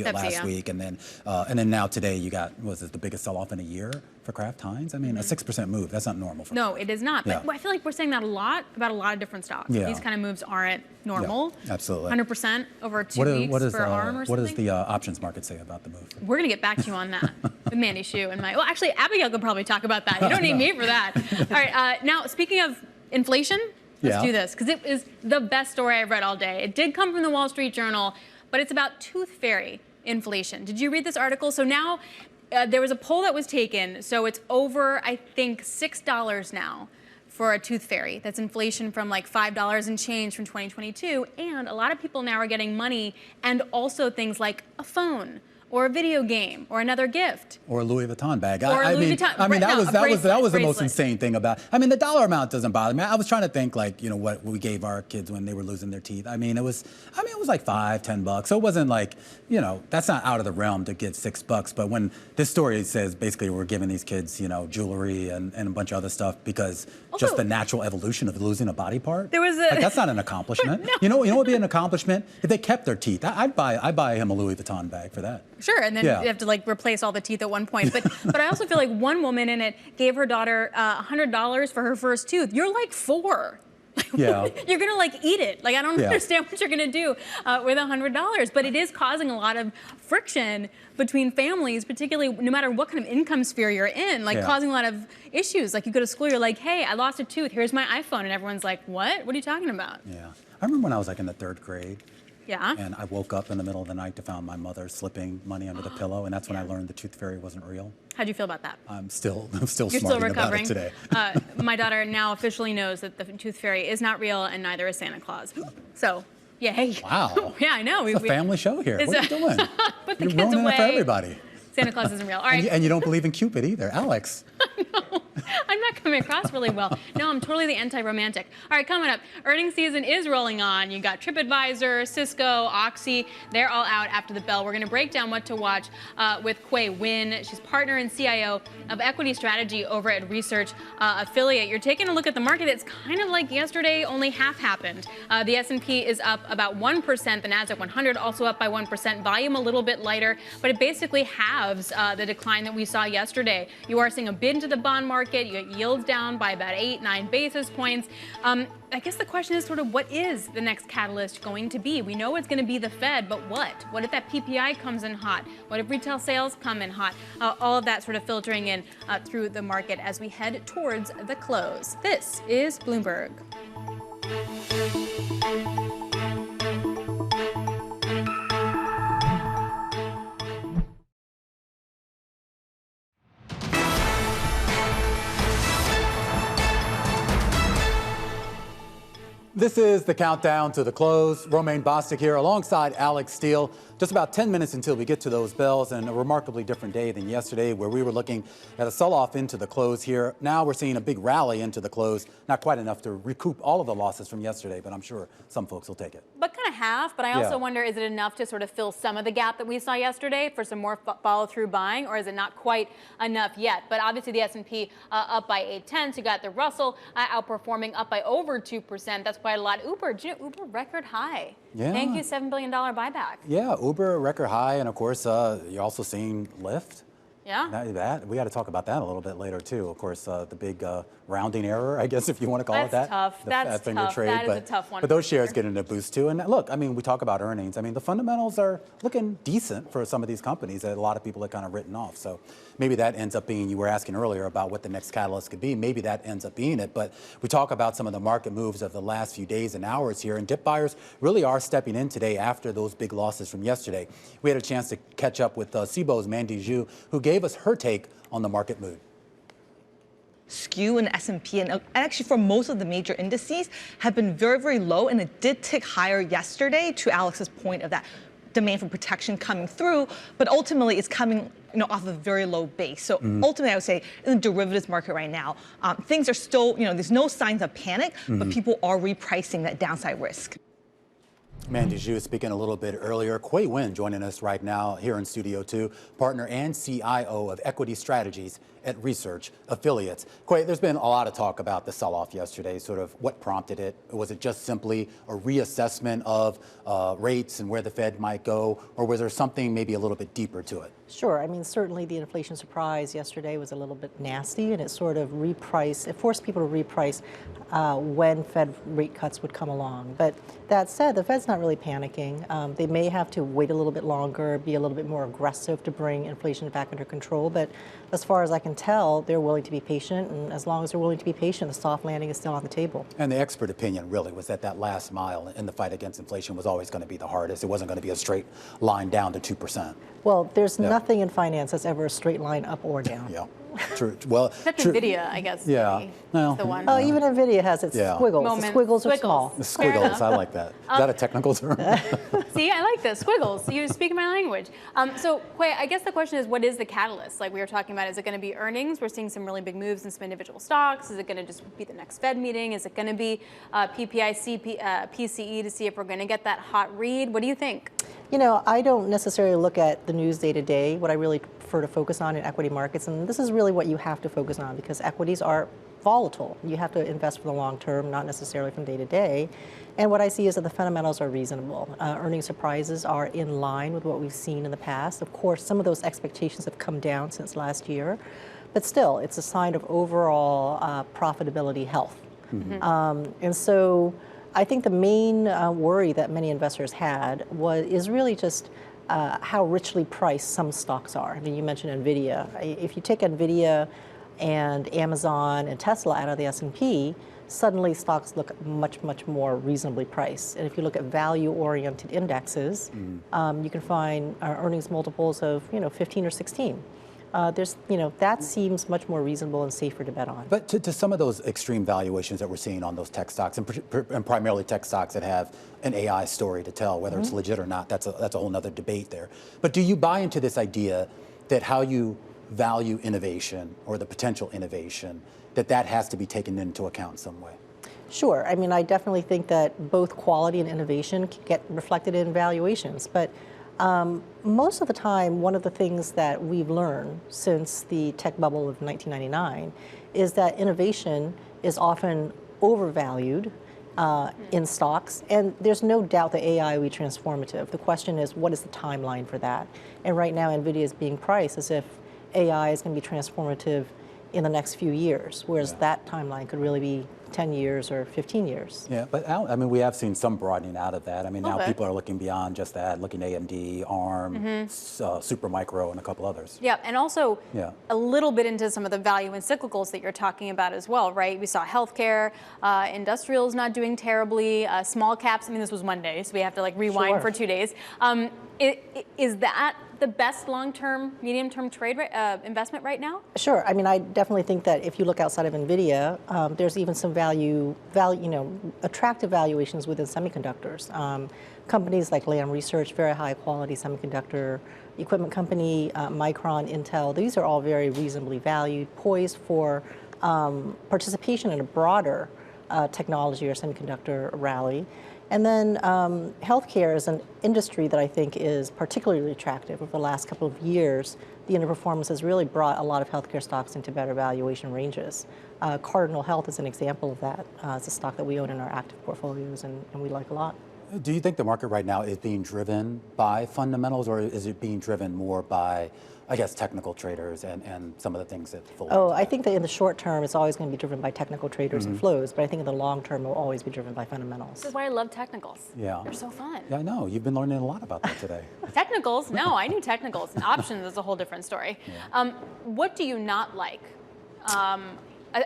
last week. And then now today you got, was it the biggest sell-off in a year for Kraft Heinz? I mean, a 6% move, that's not normal for No, it is not. But I feel like we're saying that a lot about a lot of different stocks. These kind of moves aren't normal. Absolutely. 100% over 2 weeks for ARM or something. What does the options market say about the move? We're going to get back to you on that with Mandy Hsu and well, actually, Abigail could probably talk about that. You don't need me for that. All right, now, speaking of inflation, let's do this, because it is the best story I've read all day. It did come from the Wall Street Journal, but it's about tooth fairy inflation. Did you read this article? So now, there was a poll that was taken, so it's over, I think, $6 now for a tooth fairy. That's inflation from like $5 and change from 2022. And a lot of people now are getting money and also things like a phone or a video game or another gift. Or a Louis Vuitton bag. Or Louis Vuitton. I mean, that was the most bracelet. insane thing about. I mean, the dollar amount doesn't bother me. I was trying to think, like, you know, what we gave our kids when they were losing their teeth. I mean, it was like $5, $10. So it wasn't like, you know, that's not out of the realm to give $6. But when this story says basically we're giving these kids, you know, jewelry and a bunch of other stuff because just the natural evolution of losing a body part. There was like, that's not an accomplishment. No. You know what would be an accomplishment if they kept their teeth. I'd buy him a Louis Vuitton bag for that. Sure, and then you have to like replace all the teeth at one point. But I also feel like one woman in it gave her daughter $100 for her first tooth. You're like 4. Yeah. You're gonna like eat it. Like I don't understand what you're gonna do with $100. But it is causing a lot of friction between families, particularly no matter what kind of income sphere you're in. Like causing a lot of issues. Like you go to school, you're like, hey, I lost a tooth. Here's my iPhone, and everyone's like, what? What are you talking about? Yeah. I remember when I was like in the 3rd grade. Yeah. And I woke up in the middle of the night to find my mother slipping money under the pillow, and that's when I learned the tooth fairy wasn't real. How'd you feel about that? I'm still You're still smarting about recovering. it today. My daughter now officially knows that the tooth fairy is not real, and neither is Santa Claus. So, yeah, hey. Wow. Yeah, I know. It's a family show here. What are you doing? Put the You're kids ruining away. it for everybody. Santa Claus isn't real. All right. And you don't believe in Cupid either, Alex. No, I'm not coming across really well. No, I'm totally the anti-romantic. All right, coming up, earnings season is rolling on. You got TripAdvisor, Cisco, Oxy. They're all out after the bell. We're going to break down what to watch with Kuei Win. She's partner and CIO of equity strategy over at Research Affiliate. You're taking a look at the market. It's kind of like yesterday, only half happened. The S&P is up about 1%. The Nasdaq 100 also up by 1%. Volume a little bit lighter, but it basically halves the decline that we saw yesterday. You are seeing a bid into the bond market. You get yields down by about 8-9 basis points. I guess the question is sort of what is the next catalyst going to be? We know it's going to be the Fed, but what? What if that PPI comes in hot? What if retail sales come in hot? All of that sort of filtering in through the market as we head towards the close. This is Bloomberg. This is the countdown to the close. Romaine Bostic here alongside Alex Steele. Just about 10 minutes until we get to those bells, and a remarkably different day than yesterday where we were looking at a sell-off into the close here. Now we're seeing a big rally into the close. Not quite enough to recoup all of the losses from yesterday, but I'm sure some folks will take it. But kind of half, but I also wonder, is it enough to sort of fill some of the gap that we saw yesterday for some more follow-through buying, or is it not quite enough yet? But obviously the S&P up by 0.8. You got the Russell outperforming up by over 2%. That's quite a lot. Uber, do you know, Uber record high. Yeah. Thank you, $7 billion buyback. Yeah, Uber record high, and of course, you're also seeing Lyft. Yeah. That we got to talk about that a little bit later too. Of course, the big rounding error, I guess, if you want to call it that. That's tough. That's tough. That is a tough one. But those shares getting a boost too. And look, I mean, we talk about earnings. I mean, the fundamentals are looking decent for some of these companies that a lot of people have kind of written off. So maybe that ends up being, you were asking earlier about what the next catalyst could be. Maybe that ends up being it. But we talk about some of the market moves of the last few days and hours here, and dip buyers really are stepping in today after those big losses from yesterday. We had a chance to catch up with Cboe's Mandy Zhu, who gave us her take on the market mood. Skew in S&P and actually for most of the major indices have been very, very low, and it did tick higher yesterday, to Alex's point of that demand for protection coming through, but ultimately it's coming off a very low base. So ultimately I would say in the derivatives market right now, things are still, there's no signs of panic, but people are repricing that downside risk. Mandy Zhu speaking a little bit earlier. Kuei Win joining us right now here in Studio 2, partner and CIO of equity strategies at Research Affiliates. Kuei, there's been a lot of talk about the sell-off yesterday, sort of what prompted it. Was it just simply a reassessment of rates and where the Fed might go, or was there something maybe a little bit deeper to it? Sure. I mean, certainly the inflation surprise yesterday was a little bit nasty, and it sort of it forced people to reprice when Fed rate cuts would come along. But that said, the Fed's not really panicking. They may have to wait a little bit longer, be a little bit more aggressive to bring inflation back under control. But as far as I can tell, they're willing to be patient. And as long as they're willing to be patient, a soft landing is still on the table. And the expert opinion really was that last mile in the fight against inflation was always going to be the hardest. It wasn't going to be a straight line down to 2%. Well, there's nothing in finance that's ever a straight line up or down. Yeah. True. Well, except NVIDIA, I guess. Yeah. Well, the one. Oh, even NVIDIA has its squiggles. Moments. The squiggles are small. The squiggles, I like that. Is that a technical term? See, I like this. Squiggles. You speak my language. So, Kuei, I guess the question is, what is the catalyst? Like we were talking about, is it going to be earnings? We're seeing some really big moves in some individual stocks. Is it going to just be the next Fed meeting? Is it going to be PPI, PCE to see if we're going to get that hot read? What do you think? I don't necessarily look at the news day to day. What I really prefer to focus on in equity markets, and this is really what you have to focus on because equities are volatile. You have to invest for the long term, not necessarily from day to day. And what I see is that the fundamentals are reasonable. Earnings surprises are in line with what we've seen in the past. Of course, some of those expectations have come down since last year, but still, it's a sign of overall profitability health. And so I think the main worry that many investors had is really just how richly priced some stocks are. I mean, you mentioned NVIDIA. If you take NVIDIA and Amazon and Tesla out of the S&P, suddenly stocks look much, much more reasonably priced. And if you look at value-oriented indexes, you can find earnings multiples of 15 or 16. That seems much more reasonable and safer to bet on. But to some of those extreme valuations that we're seeing on those tech stocks, and primarily tech stocks that have an AI story to tell, whether it's legit or not, that's a whole nother debate there. But do you buy into this idea that how you value innovation or the potential innovation, that has to be taken into account in some way? Sure. I mean, I definitely think that both quality and innovation can get reflected in valuations. But most of the time, one of the things that we've learned since the tech bubble of 1999 is that innovation is often overvalued in stocks. And there's no doubt that AI will be transformative. The question is, what is the timeline for that? And right now, NVIDIA is being priced as if AI is going to be transformative in the next few years, whereas that timeline could really be 10 years or 15 years. Yeah, but I mean, we have seen some broadening out of that. I mean, now people are looking beyond just that, looking at AMD, ARM, Supermicro, and a couple others. Yeah, and also a little bit into some of the value and cyclicals that you're talking about as well, right? We saw healthcare, industrials not doing terribly, small caps. I mean, this was Monday, so we have to like rewind for 2 days. Is that the best long-term, medium-term trade investment right now? Sure. I mean, I definitely think that if you look outside of NVIDIA, there's even some attractive valuations within semiconductors. Companies like Lam Research, very high-quality semiconductor equipment company, Micron, Intel. These are all very reasonably valued, poised for participation in a broader technology or semiconductor rally. And then healthcare is an industry that I think is particularly attractive. Over the last couple of years, the underperformance has really brought a lot of healthcare stocks into better valuation ranges. Cardinal Health is an example of that. It's a stock that we own in our active portfolios and we like a lot. Do you think the market right now is being driven by fundamentals, or is it being driven more by, I guess, technical traders and some of the things that flow? I think that in the short term, it's always going to be driven by technical traders and flows, but I think in the long term, it will always be driven by fundamentals. This is why I love technicals. Yeah. They're so fun. Yeah, I know. You've been learning a lot about that today. Technicals? No, I knew technicals. And options is a whole different story. Yeah. What do you not like?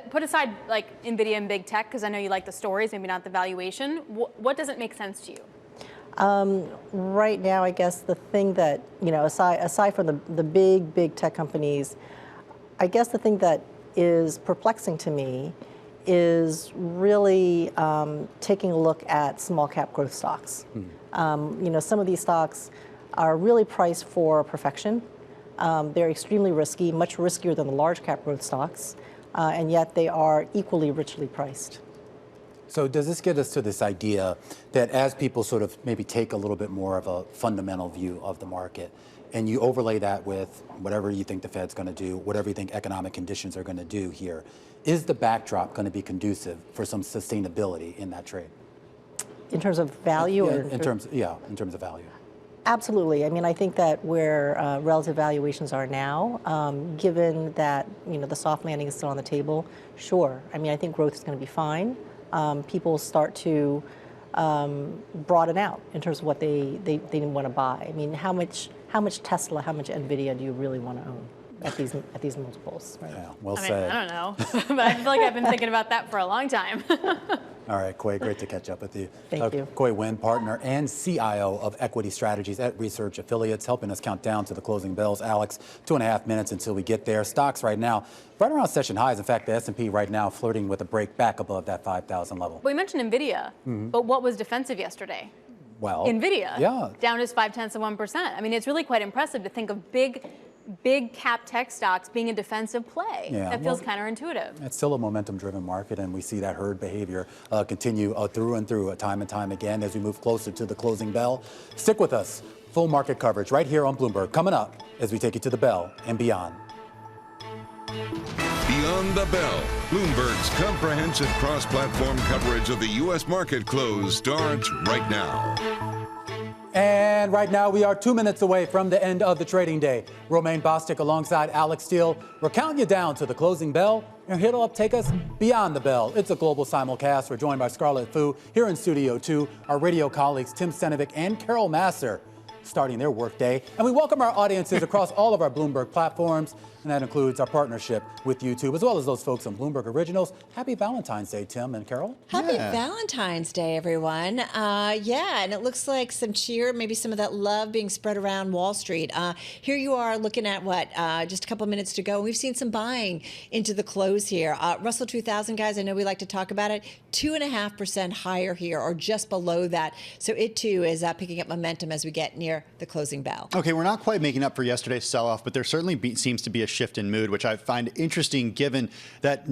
Put aside like NVIDIA and big tech, because I know you like the stories, maybe not the valuation. What doesn't make sense to you? Right now, I guess the thing that, aside from the big tech companies, I guess the thing that is perplexing to me is really taking a look at small cap growth stocks. Some of these stocks are really priced for perfection. They're extremely risky, much riskier than the large cap growth stocks, and yet they are equally richly priced. So does this get us to this idea that as people sort of maybe take a little bit more of a fundamental view of the market, and you overlay that with whatever you think the Fed's going to do, whatever you think economic conditions are going to do here, is the backdrop going to be conducive for some sustainability in that trade? In terms of value? In terms of value. Absolutely. I mean, I think that where relative valuations are now, given that the soft landing is still on the table, sure. I mean, I think growth is going to be fine. People start to broaden out in terms of what they want to buy. I mean, how much Tesla, how much NVIDIA do you really want to own at these multiples? Right? Yeah, well said. said. I don't know, but I feel like I've been thinking about that for a long time. All right, Kuei, great to catch up with you. Thank you. Kuei Wynn, partner and CIO of Equity Strategies at Research Affiliates, helping us count down to the closing bells. Alex, 2.5 minutes until we get there. Stocks right now, right around session highs. In fact, the S&P right now flirting with a break back above that 5,000 level. We mentioned NVIDIA, but what was defensive yesterday? Well, NVIDIA, down just 0.5%. I mean, it's really quite impressive to think of big cap tech stocks being a defensive play. Yeah, that feels counterintuitive. It's still a momentum-driven market, and we see that herd behavior continue through and through, time and time again, as we move closer to the closing bell. Stick with us. Full market coverage right here on Bloomberg, coming up as we take you to the bell and beyond. Beyond the Bell, Bloomberg's comprehensive cross-platform coverage of the U.S. market close starts right now. And right now, we are 2 minutes away from the end of the trading day. Romaine Bostick alongside Alex Steele. We're counting you down to the closing bell. And here to take us beyond the bell. It's a global simulcast. We're joined by Scarlett Fu here in Studio 2, our radio colleagues Tim Stenovic and Carol Masser. starting their workday. And we welcome our audiences across all of our Bloomberg platforms, and that includes our partnership with YouTube, as well as those folks on Bloomberg Originals. Happy Valentine's Day, Tim and Carol. Happy Valentine's Day, everyone. Yeah, and it looks like some cheer, maybe some of that love being spread around Wall Street. Here you are looking at what, just a couple minutes to go. We've seen some buying into the close here. Russell 2000, guys, I know we like to talk about it, 2.5% higher here, or just below that. So it too is picking up momentum as we get near the closing bell. Okay, we're not quite making up for yesterday's sell-off, but there certainly seems to be a shift in mood, which I find interesting given that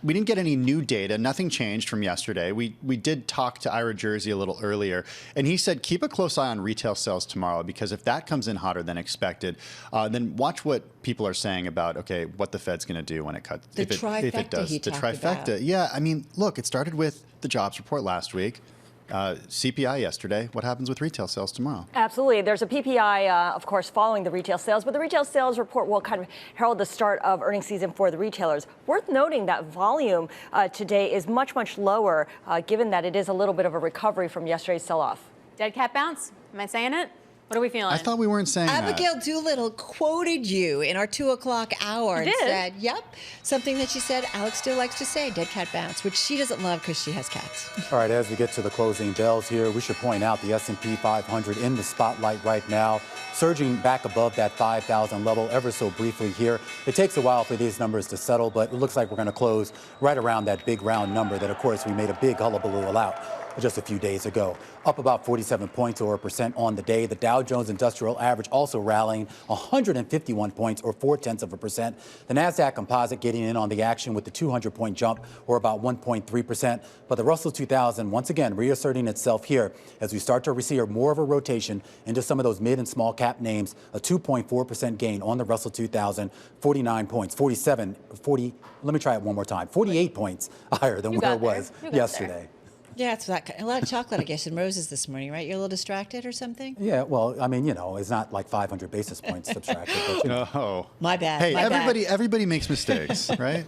we didn't get any new data. Nothing changed from yesterday. We did talk to Ira Jersey a little earlier, and he said keep a close eye on retail sales tomorrow, because if that comes in hotter than expected, then watch what people are saying about, okay, what the Fed's going to do when it cuts. The trifecta he talked about. Yeah, I mean, look, it started with the jobs report last week. CPI yesterday. What happens with retail sales tomorrow? Absolutely. There's a PPI, of course, following the retail sales, but the retail sales report will kind of herald the start of earnings season for the retailers. Worth noting that volume today is much, much lower, given that it is a little bit of a recovery from yesterday's sell-off. Dead cat bounce? Am I saying it? What are we feeling? I thought we weren't saying Abigail that. Doolittle quoted you in our 2 o'clock hour and said, yep, something that she said Alex still likes to say, dead cat bounce, which she doesn't love because she has cats. All right, as we get to the closing bells here, we should point out the S&P 500 in the spotlight right now, surging back above that 5,000 level ever so briefly here. It takes a while for these numbers to settle, but it looks like we're going to close right around that big round number that, of course, we made a big hullabaloo about just a few days ago. Up about 47 points or 1% on the day. The Dow Jones Industrial Average also rallying 151 points or 0.4%. The NASDAQ Composite getting in on the action with the 200-point jump or about 1.3%. But the Russell 2000 once again reasserting itself here as we start to receive more of a rotation into some of those mid and small cap names. A 2.4% gain on the Russell 2000, 49 points, 40, let me try it one more time, 48 points higher than where it was yesterday. Yeah, it's a lot of chocolate, I guess, and roses this morning, right? You're a little distracted or something? Yeah, well, I mean, it's not like 500 basis points subtracted. But, Oh. My bad. Hey, my everybody makes mistakes, right?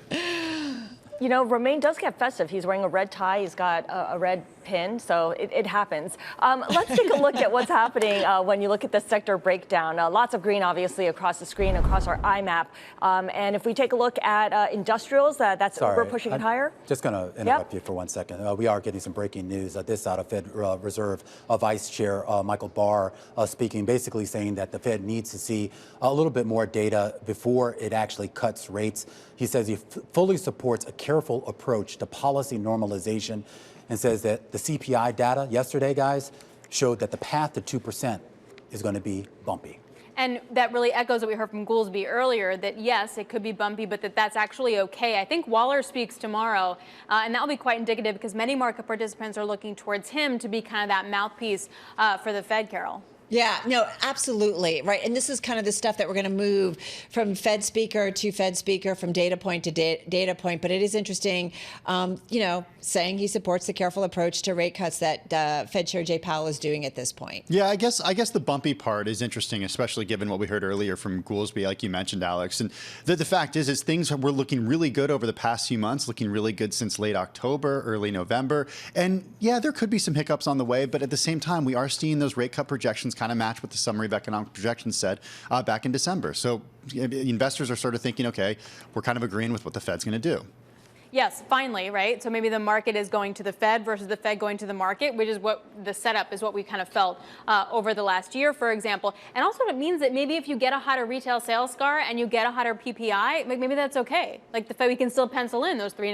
You know, Romain does get festive. He's wearing a red tie. He's got a red pin, so it happens. Let's take a look at what's happening when you look at the sector breakdown. Lots of green, obviously, across the screen, across our IMAP. And if we take a look at industrials, we're pushing it higher. Just going to interrupt you for 1 second. We are getting some breaking news. This out of Fed Reserve Vice Chair Michael Barr speaking, basically saying that the Fed needs to see a little bit more data before it actually cuts rates. He says he fully supports a careful approach to policy normalization and says that the CPI data yesterday, guys, showed that the path to 2% is going to be bumpy. And that really echoes what we heard from Goolsbee earlier, that yes, it could be bumpy, but that's actually okay. I think Waller speaks tomorrow, and that will be quite indicative because many market participants are looking towards him to be kind of that mouthpiece for the Fed, Carol. Yeah, no, absolutely. Right. And this is kind of the stuff that we're going to move from Fed speaker to Fed speaker, from data point to data point. But it is interesting, saying he supports the careful approach to rate cuts that Fed Chair Jay Powell is doing at this point. Yeah, I guess the bumpy part is interesting, especially given what we heard earlier from Goolsbee, like you mentioned, Alex. And the fact is things were looking really good over the past few months, looking really good since late October, early November. And yeah, there could be some hiccups on the way, but at the same time, we are seeing those rate cut projections kind of match what the summary of economic projections said back in December. So investors are sort of thinking, okay, we're kind of agreeing with what the Fed's going to do. Yes, finally, right? So maybe the market is going to the Fed versus the Fed going to the market, which is what the setup is, what we kind of felt over the last year, for example. And also it means that maybe if you get a hotter retail sales scar and you get a hotter PPI, maybe that's okay. Like the Fed, we can still pencil in those 3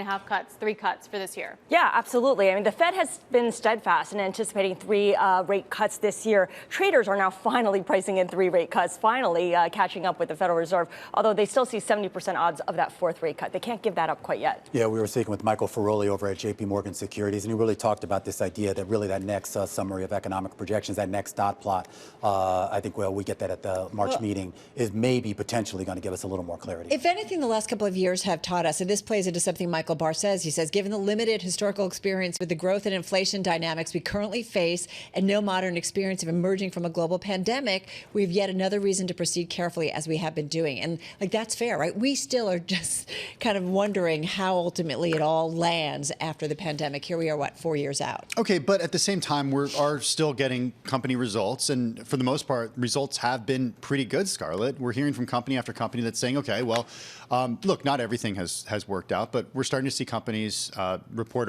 cuts for this year. Yeah, absolutely. I mean, the Fed has been steadfast in anticipating 3 rate cuts this year. Traders are now finally pricing in 3 rate cuts, finally catching up with the Federal Reserve, although they still see 70% odds of that 4th rate cut. They can't give that up quite yet. Yeah, we were speaking with Michael Ferroli over at JP Morgan Securities, and he really talked about this idea that really that next summary of economic projections, that next dot plot, I think we get that at the March meeting, is maybe potentially going to give us a little more clarity. If anything, the last couple of years have taught us, and this plays into something Michael Barr says. He says, given the limited historical experience with the growth and inflation dynamics we currently face and no modern experience of emerging from a global pandemic, we have yet another reason to proceed carefully as we have been doing. And like that's fair, right? We still are just kind of wondering how ultimately it all lands after the pandemic. Here we are, 4 years out? Okay, but at the same time, we are still getting company results. And for the most part, results have been pretty good, Scarlett. We're hearing from company after company that's saying, okay, well, look, not everything has worked out, but we're starting to see companies report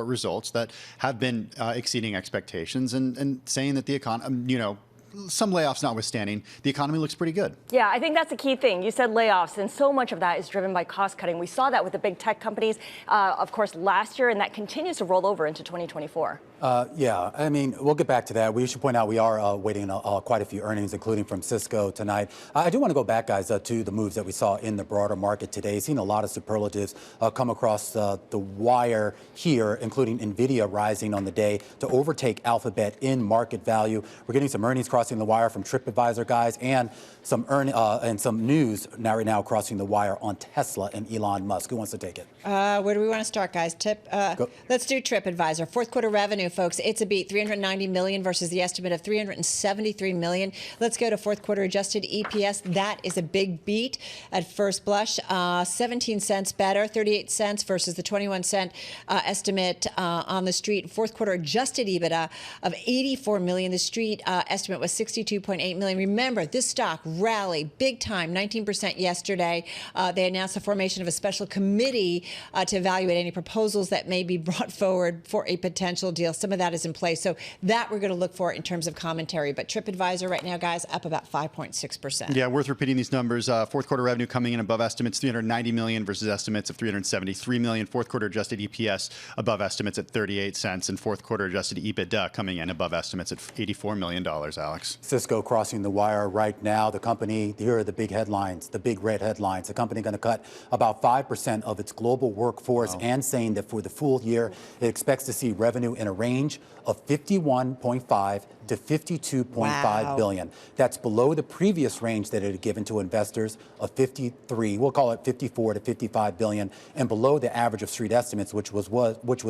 results that have been exceeding expectations and saying that the economy, some layoffs notwithstanding, the economy looks pretty good. Yeah, I think that's the key thing. You said layoffs, and so much of that is driven by cost cutting. We saw that with the big tech companies, of course, last year, and that continues to roll over into 2024. Yeah, I mean, we'll get back to that. We should point out we are waiting quite a few earnings, including from Cisco tonight. I do want to go back, guys, to the moves that we saw in the broader market today. Seen a lot of superlatives come across the wire here, including NVIDIA rising on the day to overtake Alphabet in market value. We're getting some earnings crossing the wire from TripAdvisor, guys, and some news right now crossing the wire on Tesla and Elon Musk. Who wants to take it? Where do we want to start, guys? Let's do TripAdvisor. Fourth quarter revenue, folks. It's a beat, $390 million versus the estimate of $373 million. Let's go to fourth quarter adjusted EPS. That is a big beat at first blush. 17 cents better, 38 cents versus the 21-cent estimate on the street. Fourth quarter adjusted EBITDA of $84 million. The street estimate was $62.8 million. Remember, this stock rallied big time, 19% yesterday. They announced the formation of a special committee to evaluate any proposals that may be brought forward for a potential deal. Some of that is in place. So that we're going to look for in terms of commentary. But TripAdvisor right now, guys, up about 5.6%. Yeah, worth repeating these numbers. Fourth quarter revenue coming in above estimates, $390 million versus estimates of $373 million. Fourth quarter adjusted EPS above estimates at 38 cents. And fourth quarter adjusted EBITDA coming in above estimates at $84 million, Alex. Cisco crossing the wire right now. The company, here are the big headlines, the big red headlines. The company going to cut about 5% of its global workforce and saying that for the full year, it expects to see revenue in a range of 51.5 to 52.5 billion. That's below the previous range that it had given to investors of 53, we'll call it 54 to 55 billion, and below the average of street estimates, which was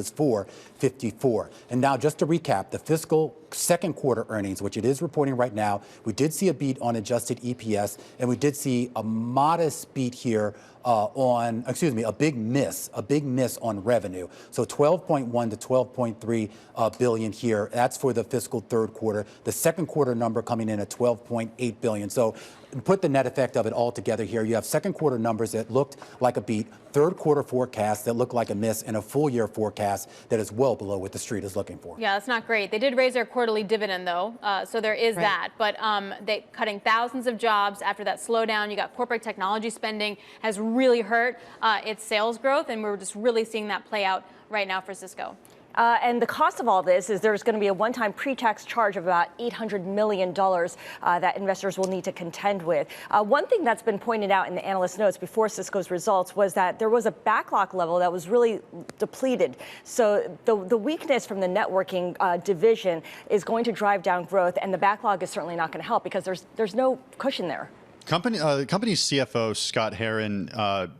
for 54. And now just to recap, the fiscal second quarter earnings, which it is reporting right now, we did see a beat on adjusted EPS, and we did see a modest beat here a big miss on revenue. So 12.1 to 12.3 billion here. That's for the fiscal third quarter. The second quarter number coming in at 12.8 billion. So put the net effect of it all together here. You have second quarter numbers that looked like a beat, third quarter forecast that looked like a miss, and a full year forecast that is well below what the street is looking for. Yeah, that's not great. They did raise their quarterly dividend, though, so there is that. But they cutting thousands of jobs after that slowdown. You got corporate technology spending has really hurt its sales growth, and we're just really seeing that play out right now for Cisco. And the cost of all this is there's going to be a one-time pre-tax charge of about $800 million that investors will need to contend with. One thing that's been pointed out in the analyst notes before Cisco's results was that there was a backlog level that was really depleted. So the weakness from the networking division is going to drive down growth, and the backlog is certainly not going to help because there's no cushion there. Company's CFO, Scott Herron,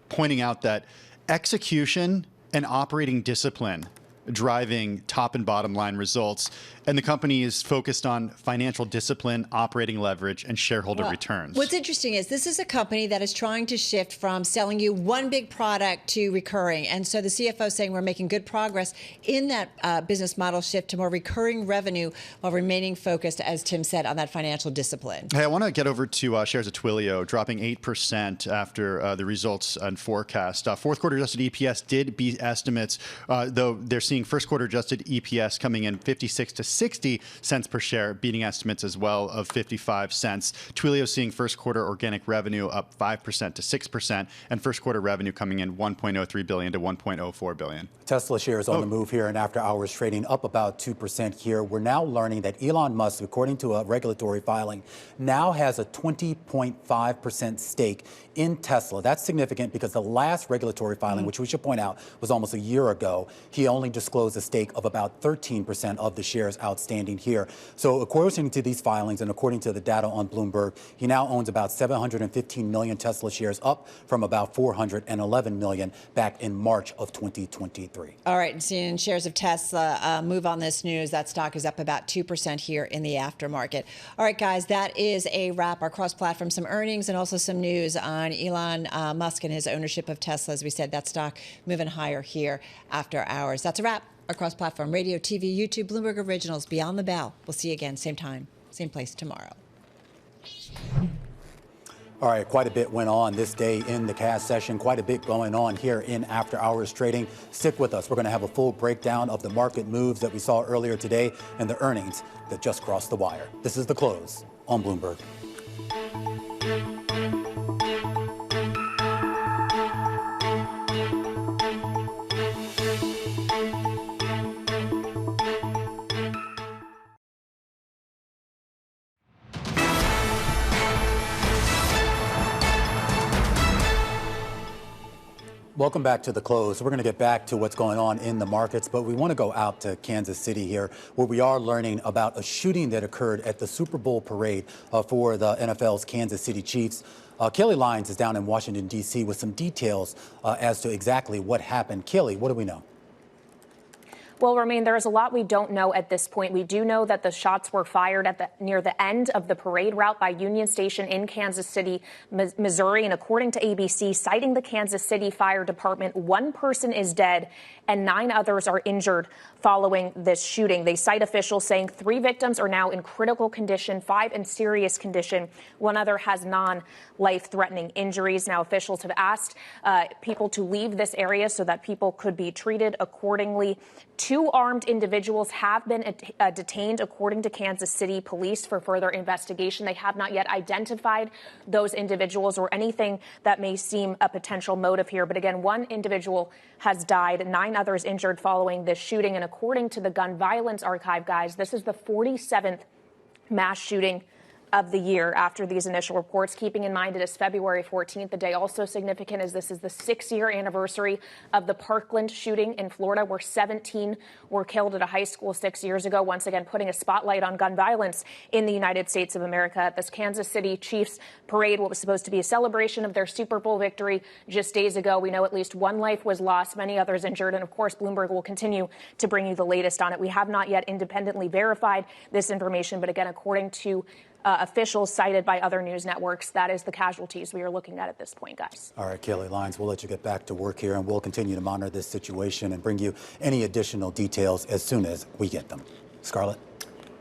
pointing out that execution and operating discipline driving top and bottom line results. And the company is focused on financial discipline, operating leverage, and shareholder returns. What's interesting is this is a company that is trying to shift from selling you one big product to recurring. And so the CFO is saying we're making good progress in that business model shift to more recurring revenue while remaining focused, as Tim said, on that financial discipline. Hey, I want to get over to shares of Twilio, dropping 8% after the results and forecast. Fourth quarter adjusted EPS did beat estimates, though they're seeing first quarter adjusted EPS coming in 56 to 60 cents per share, beating estimates as well of 55 cents. Twilio seeing first quarter organic revenue up 5% to 6%, and first quarter revenue coming in $1.03 billion to $1.04 billion. Tesla shares on the move here, and after hours trading up about 2% here. We're now learning that Elon Musk, according to a regulatory filing, now has a 20.5% stake in Tesla. That's significant because the last regulatory filing, which we should point out was almost a year ago, he only disclosed a stake of about 13% of the shares outstanding here. So according to these filings and according to the data on Bloomberg, he now owns about 715 million Tesla shares, up from about 411 million back in March of 2023. All right, and seeing shares of Tesla move on this news, that stock is up about 2% here in the aftermarket. All right, guys, that is a wrap. Our cross-platform, some earnings and also some news on Elon Musk and his ownership of Tesla. As we said, that stock moving higher here after hours. That's a wrap. Our cross-platform, radio, TV, YouTube, Bloomberg Originals, Beyond the Bell. We'll see you again, same time, same place tomorrow. All right, quite a bit went on this day in the cash session, quite a bit going on here in after hours trading. Stick with us. We're going to have a full breakdown of the market moves that we saw earlier today and the earnings that just crossed the wire. This is The Close on Bloomberg. Welcome back to The Close. We're going to get back to what's going on in the markets, but we want to go out to Kansas City here, where we are learning about a shooting that occurred at the Super Bowl parade for the NFL's Kansas City Chiefs. Kelly Lyons is down in Washington, D.C. with some details as to exactly what happened. Kelly, what do we know? Well, Romaine, there is a lot we don't know at this point. We do know that the shots were fired at near the end of the parade route by Union Station in Kansas City, Missouri. And according to ABC, citing the Kansas City Fire Department, 1 person is dead and 9 others are injured following this shooting. They cite officials saying 3 victims are now in critical condition, 5 in serious condition. 1 other has non-life-threatening injuries. Now, officials have asked people to leave this area so that people could be treated accordingly. 2 armed individuals have been detained, according to Kansas City police, for further investigation. They have not yet identified those individuals or anything that may seem a potential motive here. But again, 1 individual has died, 9 others injured following this shooting. And according to the Gun Violence Archive, guys, this is the 47th mass shooting of the year after these initial reports. Keeping in mind it is February 14th. The day also significant as this is the 6-year anniversary of the Parkland shooting in Florida, where 17 were killed at a high school 6 years ago. Once again, putting a spotlight on gun violence in the United States of America. This Kansas City Chiefs parade, what was supposed to be a celebration of their Super Bowl victory just days ago. We know at least 1 life was lost, many others injured. And of course, Bloomberg will continue to bring you the latest on it. We have not yet independently verified this information, but again, according to officials cited by other news networks, that is the casualties we are looking at this point, guys. All right, Kelly Lyons, we'll let you get back to work here, and we'll continue to monitor this situation and bring you any additional details as soon as we get them. Scarlett?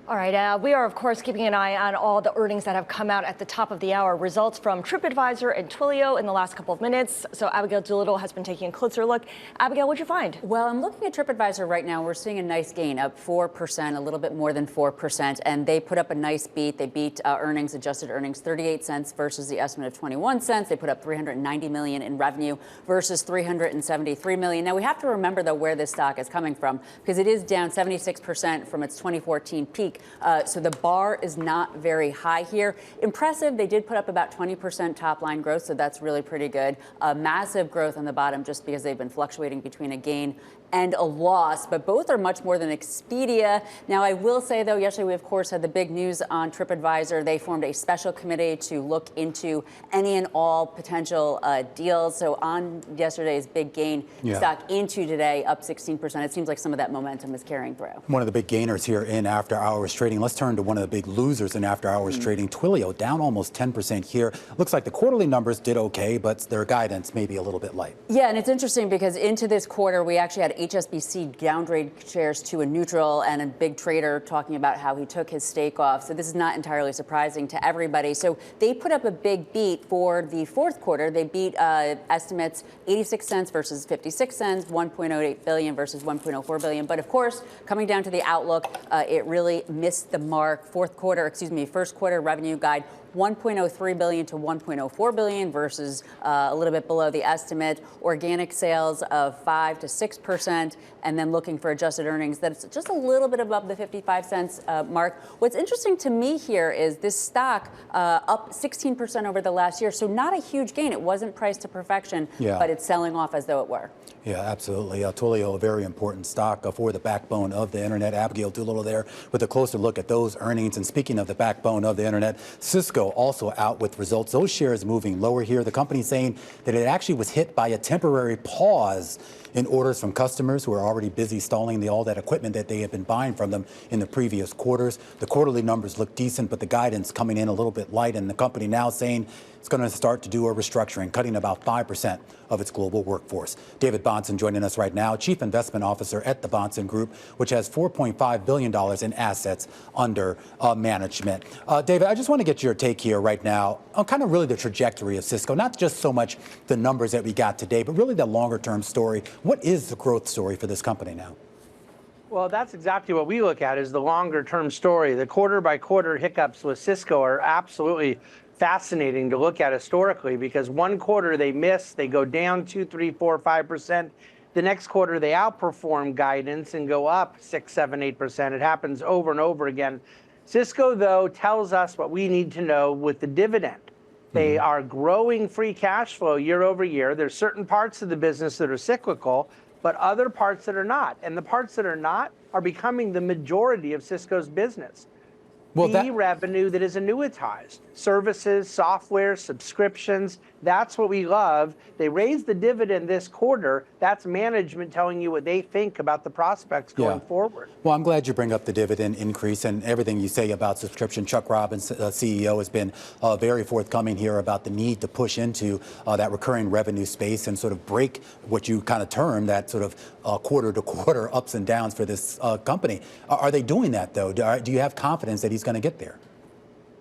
All right, we are, of course, keeping an eye on all the earnings that have come out at the top of the hour. Results from TripAdvisor and Twilio in the last couple of minutes. So Abigail Doolittle has been taking a closer look. Abigail, what'd you find? Well, I'm looking at TripAdvisor right now. We're seeing a nice gain, up 4%, a little bit more than 4%. And they put up a nice beat. They beat earnings, adjusted earnings, 38 cents versus the estimate of 21 cents. They put up $390 million in revenue versus $373 million. Now, we have to remember, though, where this stock is coming from, because it is down 76% from its 2014 peak. So the bar is not very high here. Impressive. They did put up about 20% top line growth, so that's really pretty good. Massive growth on the bottom just because they've been fluctuating between a gain and a loss, but both are much more than Expedia. Now, I will say, though, yesterday we, of course, had the big news on TripAdvisor. They formed a special committee to look into any and all potential deals. So on yesterday's big gain, stock into today, up 16%. It seems like some of that momentum is carrying through. One of the big gainers here in after-hours trading. Let's turn to one of the big losers in after-hours trading. Twilio, down almost 10% here. Looks like the quarterly numbers did okay, but their guidance may be a little bit light. Yeah, and it's interesting because into this quarter, we actually had HSBC downgrade shares to a neutral, and a big trader talking about how he took his stake off. So this is not entirely surprising to everybody. So they put up a big beat for the 4th quarter. They beat estimates 86 cents versus 56 cents, 1.08 billion versus 1.04 billion. But of course, coming down to the outlook, it really missed the mark. First quarter revenue guide $1.03 billion to $1.04 billion versus a little bit below the estimate. Organic sales of 5 to 6%, and then looking for adjusted earnings that's just a little bit above the 55 cents mark. What's interesting to me here is this stock up 16% over the last year, so not a huge gain. It wasn't priced to perfection, but it's selling off as though it were. Yeah, absolutely. Twilio, a very important stock for the backbone of the internet. Abigail Doolittle there with a closer look at those earnings. And speaking of the backbone of the internet, Cisco also out with results. Those shares moving lower here. The company saying that it actually was hit by a temporary pause in orders from customers who are already busy installing all that equipment that they have been buying from them in the previous quarters. The quarterly numbers look decent, but the guidance coming in a little bit light, and the company now saying it's going to start to do a restructuring, cutting about 5% of its global workforce. David Bahnsen joining us right now, Chief Investment Officer at the Bahnsen Group, which has $4.5 billion in assets under management. David, I just want to get your take here right now on kind of really the trajectory of Cisco, not just so much the numbers that we got today, but really the longer term story. What is the growth story for this company now? Well, that's exactly what we look at is the longer term story. The quarter by quarter hiccups with Cisco are absolutely fascinating to look at historically, because one quarter they miss, they go down 2, 3, 4, 5%. The next quarter they outperform guidance and go up 6, 7, 8%. It happens over and over again. Cisco, though, tells us what we need to know with the dividend. They are growing free cash flow year over year. There's certain parts of the business that are cyclical, but other parts that are not. And the parts that are not are becoming the majority of Cisco's business. Fee revenue that is annuitized, services, software, subscriptions, that's what we love. They raised the dividend this quarter. That's management telling you what they think about the prospects going forward. Well, I'm glad you bring up the dividend increase and everything you say about subscription. Chuck Robbins, CEO, has been very forthcoming here about the need to push into that recurring revenue space and sort of break what you kind of term that sort of quarter to quarter ups and downs for this company. Are they doing that, though? Do you have confidence that he's going to get there?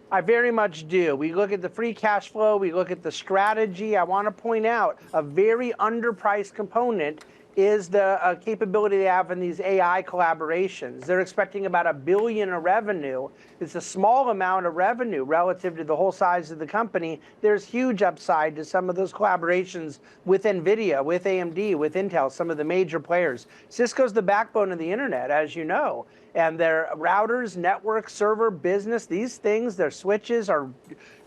I very much do. We look at the free cash flow. We look at the strategy. I want to point out a very underpriced component is the capability they have in these AI collaborations. They're expecting about $1 billion of revenue. It's a small amount of revenue relative to the whole size of the company. There's huge upside to some of those collaborations with NVIDIA, with AMD, with Intel, some of the major players. Cisco's the backbone of the internet, as you know. And their routers, network, server, business, these things, their switches are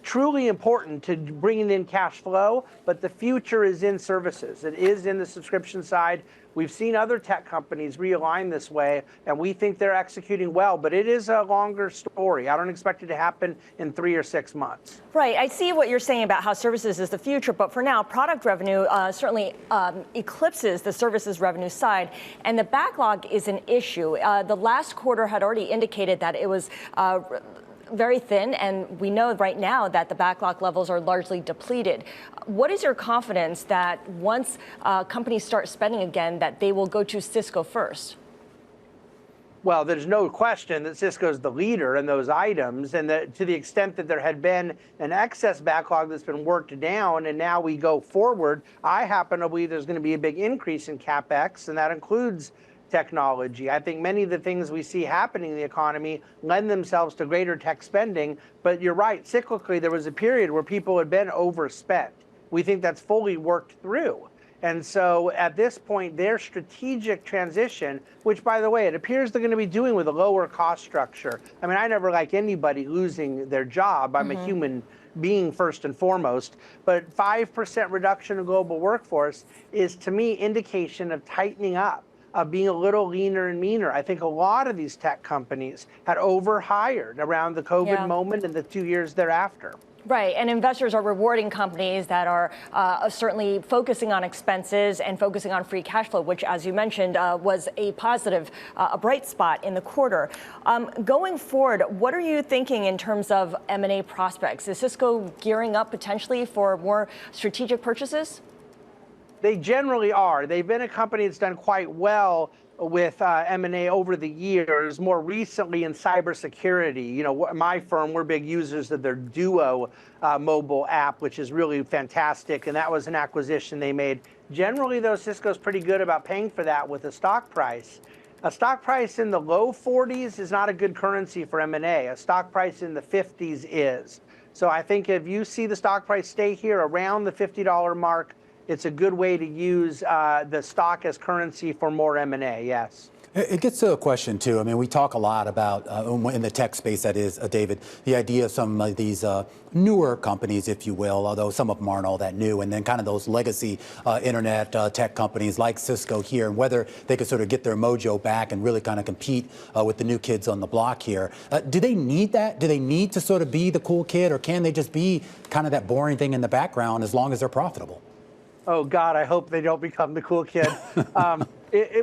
truly important to bringing in cash flow, but the future is in services. It is in the subscription side. We've seen other tech companies realign this way, and we think they're executing well, but it is a longer story. I don't expect it to happen in 3 or 6 months. Right. I see what you're saying about how services is the future, but for now, product revenue certainly eclipses the services revenue side, and the backlog is an issue. The last quarter had already indicated that it was very thin, and we know right now that the backlog levels are largely depleted. What is your confidence that once companies start spending again, that they will go to Cisco first? Well, there's no question that Cisco's the leader in those items, and that to the extent that there had been an excess backlog that's been worked down, and now we go forward, I happen to believe there's going to be a big increase in CapEx, and that includes technology. I think many of the things we see happening in the economy lend themselves to greater tech spending, but you're right, cyclically there was a period where people had been overspent. We think that's fully worked through. And so at this point, their strategic transition, which by the way, it appears they're going to be doing with a lower cost structure. I mean, I never like anybody losing their job. I'm a human being first and foremost, but 5% reduction in global workforce is to me indication of tightening up, of being a little leaner and meaner. I think a lot of these tech companies had overhired around the COVID moment and the 2 years thereafter. Right, and investors are rewarding companies that are certainly focusing on expenses and focusing on free cash flow, which, as you mentioned, was a positive, a bright spot in the quarter. Going forward, what are you thinking in terms of M&A prospects? Is Cisco gearing up potentially for more strategic purchases? They generally are. They've been a company that's done quite well with M&A over the years, more recently in cybersecurity. You know, my firm, we're big users of their Duo mobile app, which is really fantastic, and that was an acquisition they made. Generally, though, Cisco's pretty good about paying for that with a stock price. A stock price in the low 40s is not a good currency for M&A. A stock price in the 50s is. So I think if you see the stock price stay here around the $50 mark, it's a good way to use the stock as currency for more M&A, yes. It gets to a question, too. I mean, we talk a lot about, in the tech space, that is, David, the idea of some of these newer companies, if you will, although some of them aren't all that new, and then kind of those legacy internet tech companies like Cisco here, and whether they could sort of get their mojo back and really kind of compete with the new kids on the block here. Do they need that? Do they need to sort of be the cool kid, or can they just be kind of that boring thing in the background as long as they're profitable? Oh, God, I hope they don't become the cool kid.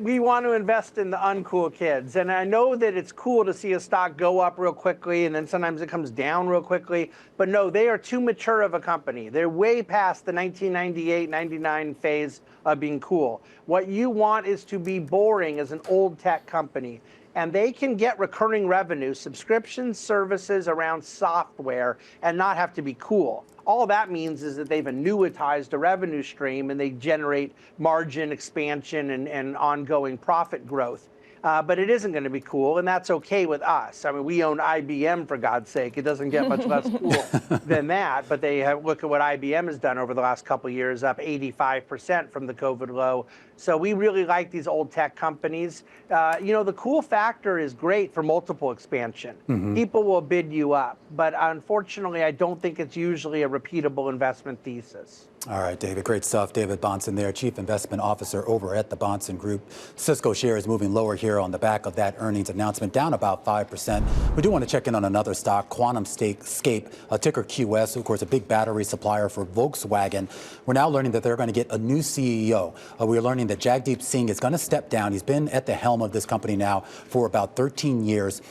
We want to invest in the uncool kids. And I know that it's cool to see a stock go up real quickly, and then sometimes it comes down real quickly. But no, they are too mature of a company. They're way past the 1998, 99 phase of being cool. What you want is to be boring as an old tech company. And they can get recurring revenue, subscription services around software, and not have to be cool. All that means is that they've annuitized a revenue stream and they generate margin expansion and ongoing profit growth. But it isn't going to be cool, and that's okay with us. I mean, we own IBM, for God's sake. It doesn't get much less cool than that. But look at what IBM has done over the last couple of years, up 85% from the COVID low. So we really like these old tech companies. The cool factor is great for multiple expansion. People will bid you up. But unfortunately, I don't think it's usually a repeatable investment thesis. All right, David, great stuff. David Bahnsen there, Chief Investment Officer over at the Bahnsen Group. Cisco shares moving lower here on the back of that earnings announcement, down about 5%. We do want to check in on another stock, QuantumScape, ticker QS, of course, a big battery supplier for Volkswagen. We're now learning that they're going to get a new CEO. We're learning that Jagdeep Singh is going to step down. He's been at the helm of this company now for about 13 years.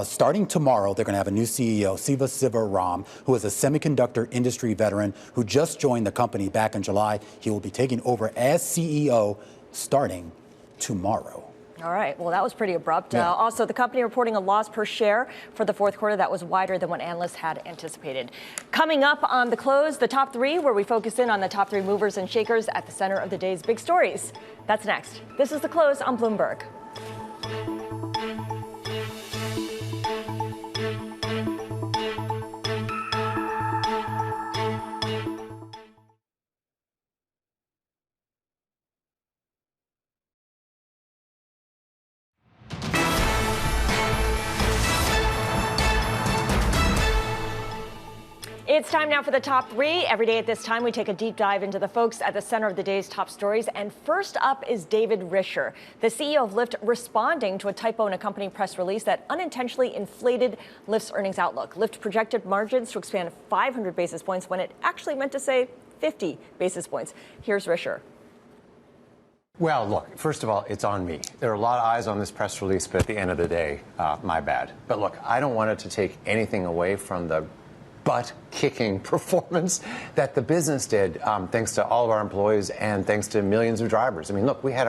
Starting tomorrow, they're going to have a new CEO, Siva Sivaram, who is a semiconductor industry veteran who just joined the company back in July. He will be taking over as CEO starting tomorrow. All right. Well, that was pretty abrupt. Yeah. Also, the company reporting a loss per share for the fourth quarter that was wider than what analysts had anticipated. Coming up on the close, the top three, where we focus in on the top three movers and shakers at the center of the day's big stories. That's next. This is the close on Bloomberg. It's time now for the top three. Every day at this time, we take a deep dive into the folks at the center of the day's top stories. And first up is David Risher, the CEO of Lyft, responding to a typo in a company press release that unintentionally inflated Lyft's earnings outlook. Lyft projected margins to expand 500 basis points when it actually meant to say 50 basis points. Here's Risher. Well, look, first of all, it's on me. There are a lot of eyes on this press release, but at the end of the day, my bad. But look, I don't want it to take anything away from the butt-kicking performance that the business did, thanks to all of our employees and thanks to millions of drivers. I mean, look, we had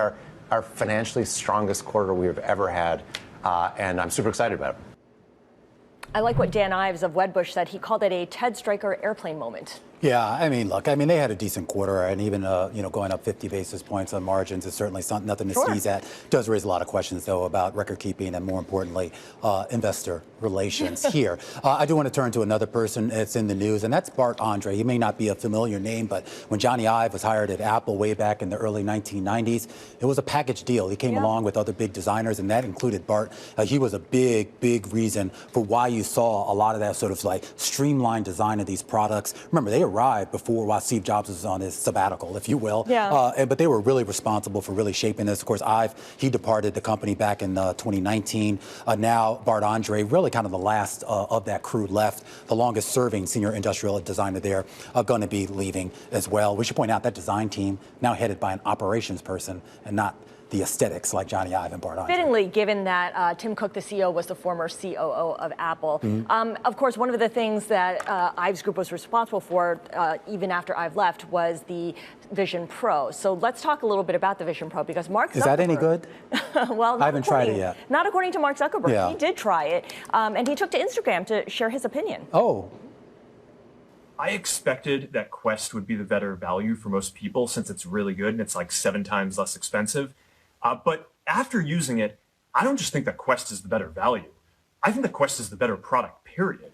our financially strongest quarter we've ever had, and I'm super excited about it. I like what Dan Ives of Wedbush said. He called it a Ted Stryker airplane moment. Yeah, I mean, look, they had a decent quarter, and even going up 50 basis points on margins is certainly nothing to sneeze at. Does raise a lot of questions, though, about record keeping and, more importantly, investor relations here. I do want to turn to another person that's in the news, and that's Bart Andre. He may not be a familiar name, but when Johnny Ive was hired at Apple way back in the early 1990s, it was a package deal. He came along with other big designers, and that included Bart. He was a big reason for why you saw a lot of that sort of like streamlined design of these products. Remember, they arrived while Steve Jobs was on his sabbatical, if you will. Yeah. But they were really responsible for really shaping this. Of course, he departed the company back in 2019. Now, Bart Andre, really kind of the last of that crew left, the longest serving senior industrial designer there, going to be leaving as well. We should point out that design team now headed by an operations person and not the aesthetics like Johnny Ive and Bart Andre. Fittingly, given that Tim Cook, the CEO, was the former COO of Apple. Of course, one of the things that Ive's group was responsible for, even after Ive left, was the Vision Pro. So let's talk a little bit about the Vision Pro, because Mark Zuckerberg... Is that any good? Well, I haven't tried it yet. Not according to Mark Zuckerberg. Yeah. He did try it, and he took to Instagram to share his opinion. Oh. I expected that Quest would be the better value for most people, since it's really good and it's like 7 times less expensive. But after using it, I don't just think that Quest is the better value. I think that Quest is the better product, period.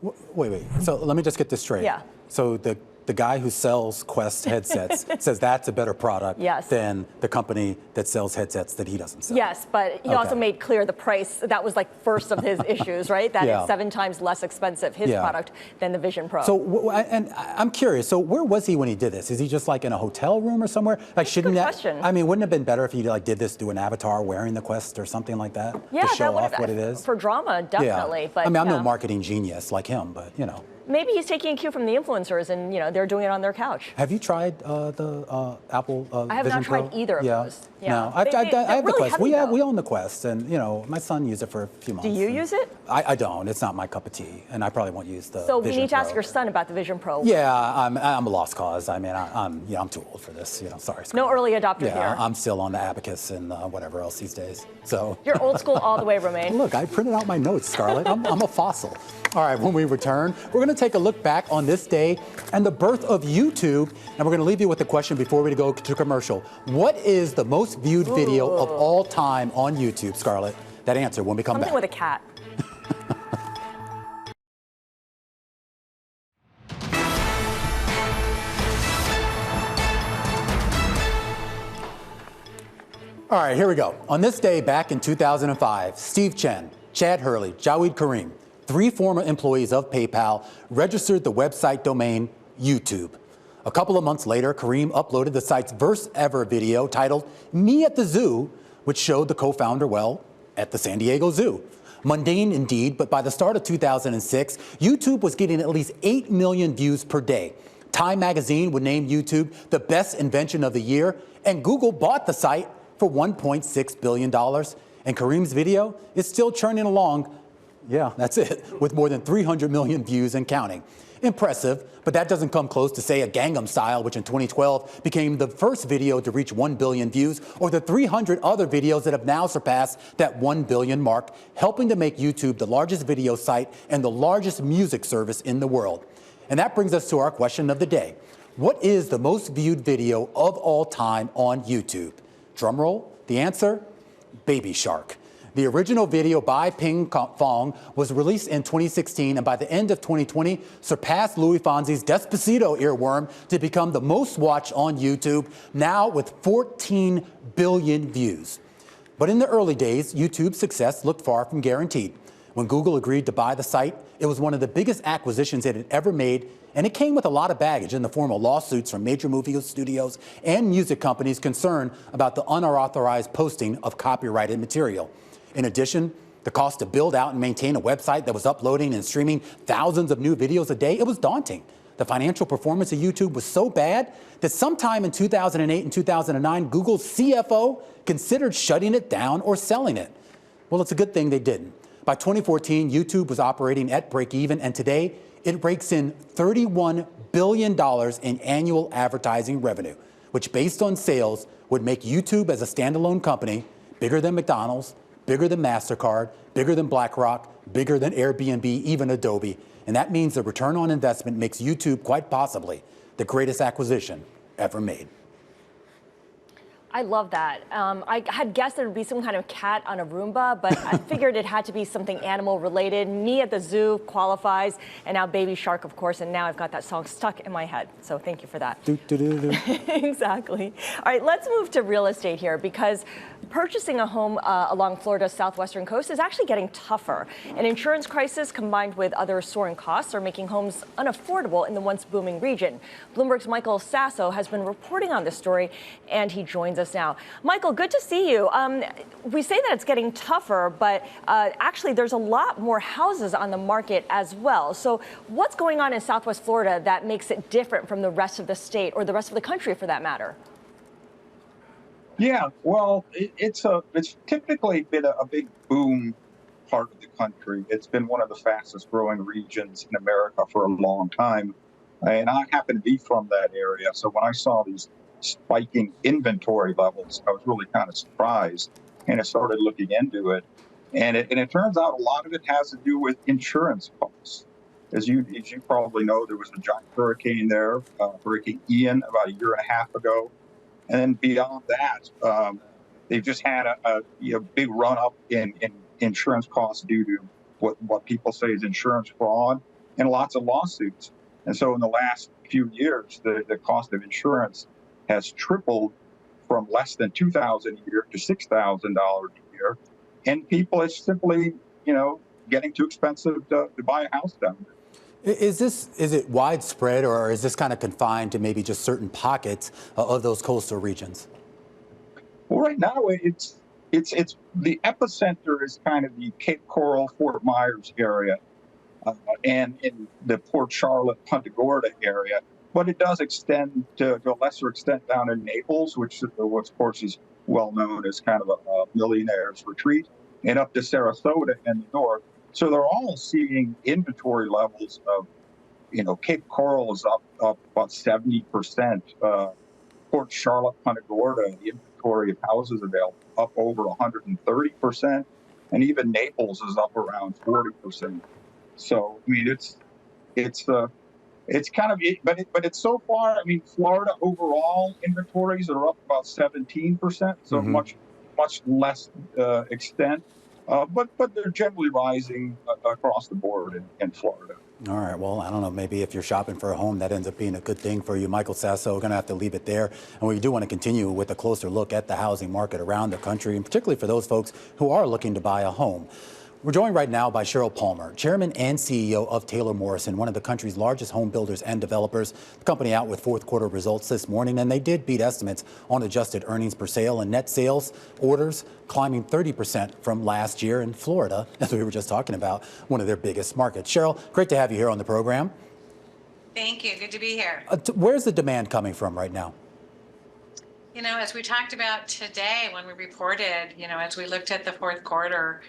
Wait. So let me just get this straight. Yeah. So the guy who sells Quest headsets says that's a better product than the company that sells headsets that he doesn't sell. Yes, but he also made clear the price. That was like first of his issues, right? That it's 7 times less expensive, his product, than the Vision Pro. So, and I'm curious, so where was he when he did this? Is he just like in a hotel room or somewhere? Like, shouldn't that, question. I mean, wouldn't it have been better if he like did this through an avatar wearing the Quest or something like that? Yeah, to show that would off have, what it is? for drama, definitely. Yeah. But I mean, I'm no marketing genius like him, but you know. Maybe he's taking a cue from the influencers, and they're doing it on their couch. Have you tried the Apple I have Vision not tried Pro? either of those. Yeah. No, I have the really Quest. We own the Quest, and my son used it for a few months. Do you use it? I don't. It's not my cup of tea, and I probably won't use the. So Vision we need to Pro. ask your son about the Vision Pro. Yeah, I'm a lost cause. I mean, I'm too old for this. Sorry. Scott. No early adopter here. Yeah, I'm still on the Abacus and whatever else these days. So. You're old school all the way, Romain. Look, I printed out my notes, Scarlett. I'm a fossil. All right, when we return, we're going to take a look back on this day and the birth of YouTube, and we're going to leave you with a question before we go to commercial. What is the most viewed video of all time on YouTube, Scarlett? That answer when we come back. Something with a cat. All right, here we go. On this day back in 2005, Steve Chen, Chad Hurley, Jawed Karim, 3 former employees of PayPal, registered the website domain YouTube. A couple of months later, Karim uploaded the site's first ever video titled Me at the Zoo, which showed the co-founder, at the San Diego Zoo. Mundane indeed, but by the start of 2006, YouTube was getting at least 8 million views per day. Time magazine would name YouTube the best invention of the year, and Google bought the site for $1.6 billion. And Karim's video is still churning along. Yeah, that's it, with more than 300 million views and counting. Impressive, but that doesn't come close to, say, a Gangnam Style, which in 2012 became the first video to reach 1 billion views, or the 300 other videos that have now surpassed that 1 billion mark, helping to make YouTube the largest video site and the largest music service in the world. And that brings us to our question of the day. What is the most viewed video of all time on YouTube? Drum roll, the answer, Baby Shark. The original video by Ping Fong was released in 2016, and by the end of 2020, surpassed Louis Fonsi's Despacito earworm to become the most watched on YouTube, now with 14 billion views. But in the early days, YouTube's success looked far from guaranteed. When Google agreed to buy the site, it was one of the biggest acquisitions it had ever made, and it came with a lot of baggage in the form of lawsuits from major movie studios and music companies concerned about the unauthorized posting of copyrighted material. In addition, the cost to build out and maintain a website that was uploading and streaming thousands of new videos a day, it was daunting. The financial performance of YouTube was so bad that sometime in 2008 and 2009, Google's CFO considered shutting it down or selling it. Well, it's a good thing they didn't. By 2014, YouTube was operating at break even, and today it rakes in $31 billion in annual advertising revenue, which based on sales would make YouTube as a standalone company bigger than McDonald's, bigger than MasterCard, bigger than BlackRock, bigger than Airbnb, even Adobe. And that means the return on investment makes YouTube quite possibly the greatest acquisition ever made. I love that. I had guessed there would be some kind of cat on a Roomba, but I figured it had to be something animal related. Me at the Zoo qualifies, and now Baby Shark, of course, and now I've got that song stuck in my head. So thank you for that. Exactly. All right, let's move to real estate here, because purchasing a home along Florida's southwestern coast is actually getting tougher. An insurance crisis combined with other soaring costs are making homes unaffordable in the once booming region. Bloomberg's Michael Sasso has been reporting on this story, and he joins us now. Michael, good to see you. We say that it's getting tougher, but actually there's a lot more houses on the market as well. So what's going on in Southwest Florida that makes it different from the rest of the state, or the rest of the country for that matter? Yeah, well, it's typically been a big boom part of the country. It's been one of the fastest growing regions in America for a long time. And I happen to be from that area. So when I saw these spiking inventory levels, I was really kind of surprised, and I started looking into it. And it turns out a lot of it has to do with insurance costs. As you probably know, there was a giant hurricane there, Hurricane Ian, about a year and a half ago. And then beyond that, they've just had a big run up in insurance costs due to what people say is insurance fraud. and lots of lawsuits. And so in the last few years, the cost of insurance has tripled from less than $2,000 a year to $6,000 a year. And people, it's simply, getting too expensive to buy a house down there. Is it widespread, or is this kind of confined to maybe just certain pockets of those coastal regions? Well, right now it's the epicenter is kind of the Cape Coral, Fort Myers area, and in the Port Charlotte, Punta Gorda area. But it does extend to a lesser extent down in Naples, which of course is well known as kind of a millionaire's retreat, and up to Sarasota in the north. So they're all seeing inventory levels of, Cape Coral is up about 70%. Port Charlotte, Punta Gorda, the inventory of houses available up over 130%, and even Naples is up around 40%. So I mean, it's kind of, but it's so far. I mean, Florida overall inventories are up about 17%, so much less extent. But they're generally rising across the board in Florida. All right. Well, I don't know. Maybe if you're shopping for a home, that ends up being a good thing for you. Michael Sasso, we're going to have to leave it there. And we do want to continue with a closer look at the housing market around the country, and particularly for those folks who are looking to buy a home. We're joined right now by Cheryl Palmer, Chairman and CEO of Taylor Morrison, one of the country's largest home builders and developers. The company out with fourth quarter results this morning, and they did beat estimates on adjusted earnings per sale and net sales orders climbing 30% from last year in Florida, as we were just talking about, one of their biggest markets. Cheryl, great to have you here on the program. Thank you. Good to be here. Where's the demand coming from right now? As we talked about today when we reported, as we looked at the fourth quarter,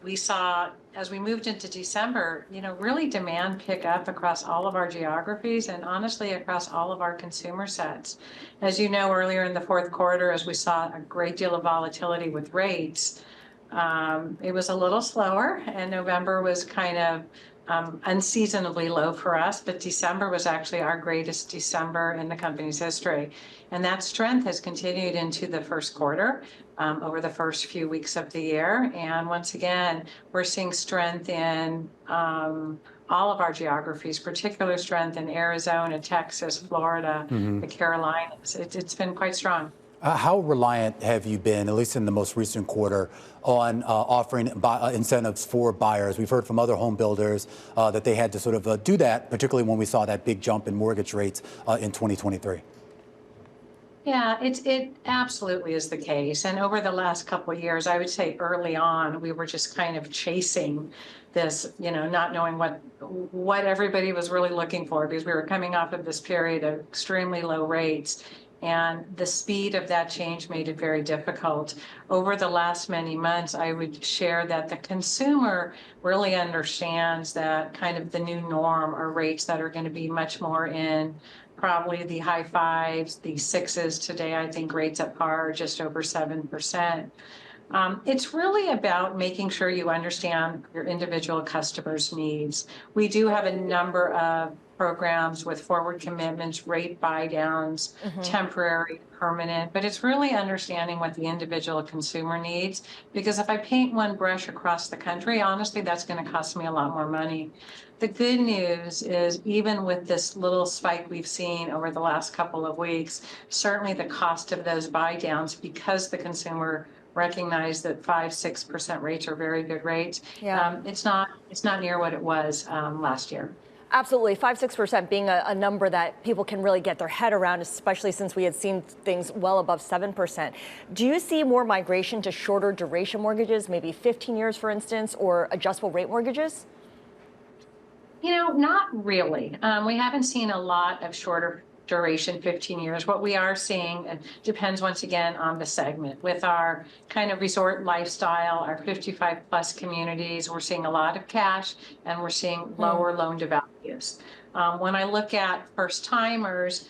we saw, as we moved into December, really demand pick up across all of our geographies and honestly across all of our consumer sets. As you know, earlier in the fourth quarter, as we saw a great deal of volatility with rates, it was a little slower, and November was kind of unseasonably low for us, but December was actually our greatest December in the company's history. And that strength has continued into the first quarter, over the first few weeks of the year. And once again, we're seeing strength in all of our geographies, particular strength in Arizona, Texas, Florida, the Carolinas. It's been quite strong. How reliant have you been, at least in the most recent quarter, on offering incentives for buyers? We've heard from other home builders that they had to sort of do that, particularly when we saw that big jump in mortgage rates in 2023. Yeah, it absolutely is the case. And over the last couple of years, I would say early on, we were just kind of chasing this, not knowing what everybody was really looking for, because we were coming off of this period of extremely low rates. And the speed of that change made it very difficult. Over the last many months, I would share that the consumer really understands that kind of the new norm are rates that are going to be much more in probably the high fives, the sixes. Today, I think rates at par are just over 7%. It's really about making sure you understand your individual customer's needs. We do have a number of programs with forward commitments, rate buy downs, temporary, permanent, but it's really understanding what the individual consumer needs. Because if I paint one brush across the country, honestly, that's going to cost me a lot more money. The good news is, even with this little spike we've seen over the last couple of weeks, certainly the cost of those buy downs, because the consumer recognize that 5-6% rates are very good rates. Yeah. It's not near what it was last year. Absolutely. 5-6% being a number that people can really get their head around, especially since we had seen things well above 7%. Do you see more migration to shorter duration mortgages, maybe 15 years, for instance, or adjustable rate mortgages? Not really. We haven't seen a lot of shorter duration, 15 years. What we are seeing, it depends once again on the segment. With our kind of resort lifestyle, our 55 plus communities, we're seeing a lot of cash and we're seeing lower loan to values. When I look at first timers,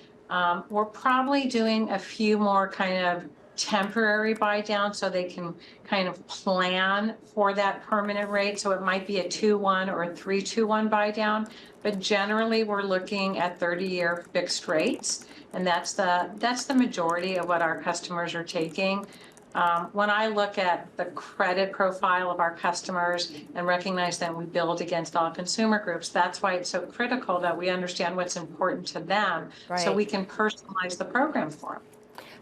we're probably doing a few more kind of temporary buy down so they can kind of plan for that permanent rate. So it might be a 2-1 or a 3-2-1 buy down, but generally we're looking at 30-year fixed rates, and that's the majority of what our customers are taking. When I look at the credit profile of our customers and recognize that we build against all consumer groups, that's why it's so critical that we understand what's important to them so Right. we can personalize the program for them.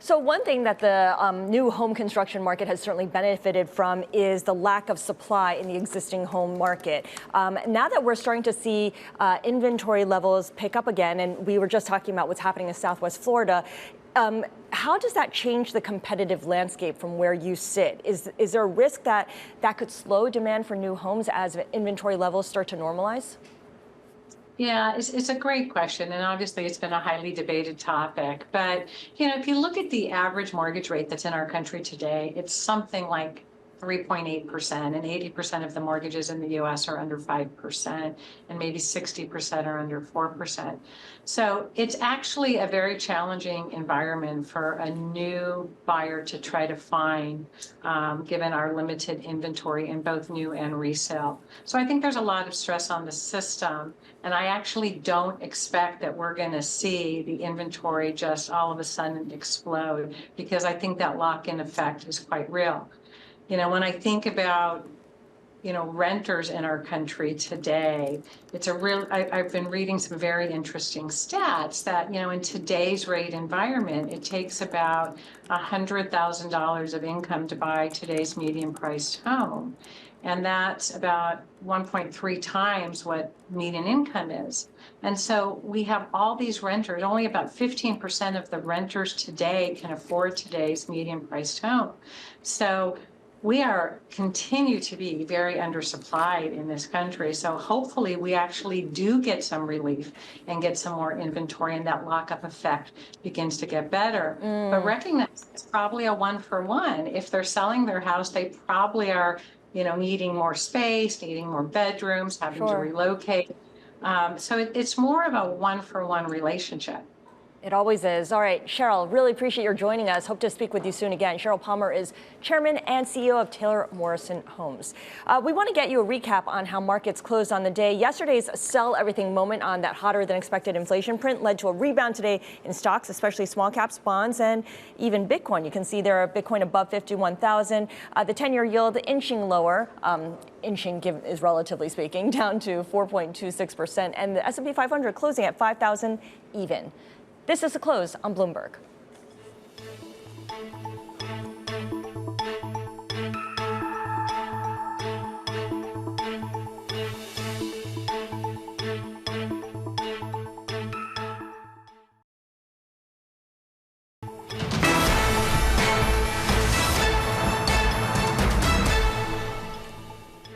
So one thing that the new home construction market has certainly benefited from is the lack of supply in the existing home market. Now that we're starting to see inventory levels pick up again, and we were just talking about what's happening in Southwest Florida, how does that change the competitive landscape from where you sit? Is there a risk that that could slow demand for new homes as inventory levels start to normalize? Yeah, it's a great question, and obviously it's been a highly debated topic. But, if you look at the average mortgage rate that's in our country today, it's something like 3.8%, and 80% of the mortgages in the U.S. are under 5%, and maybe 60% are under 4%. So it's actually a very challenging environment for a new buyer to try to find, given our limited inventory in both new and resale. So I think there's a lot of stress on the system, and I actually don't expect that we're going to see the inventory just all of a sudden explode, because I think that lock-in effect is quite real. When I think about, renters in our country today, I've been reading some very interesting stats that, in today's rate environment, it takes about $100,000 of income to buy today's median priced home. And that's about 1.3 times what median income is. And so we have all these renters, only about 15% of the renters today can afford today's median priced home. So we continue to be very undersupplied in this country. So hopefully we actually do get some relief and get some more inventory, and that lockup effect begins to get better. But recognize it's probably a 1-for-1. If they're selling their house, they probably are, needing more space, needing more bedrooms, having to relocate. So it's more of a 1-for-1 relationship. It always is. All right, Cheryl, really appreciate your joining us. Hope to speak with you soon again. Cheryl Palmer is chairman and CEO of Taylor Morrison Homes. We want to get you a recap on how markets closed on the day. Yesterday's sell everything moment on that hotter than expected inflation print led to a rebound today in stocks, especially small caps, bonds, and even Bitcoin. You can see there Bitcoin above 51,000. The 10-year yield inching lower. Inching is relatively speaking down to 4.26%, and the S&P 500 closing at 5,000 even. This is the close on Bloomberg.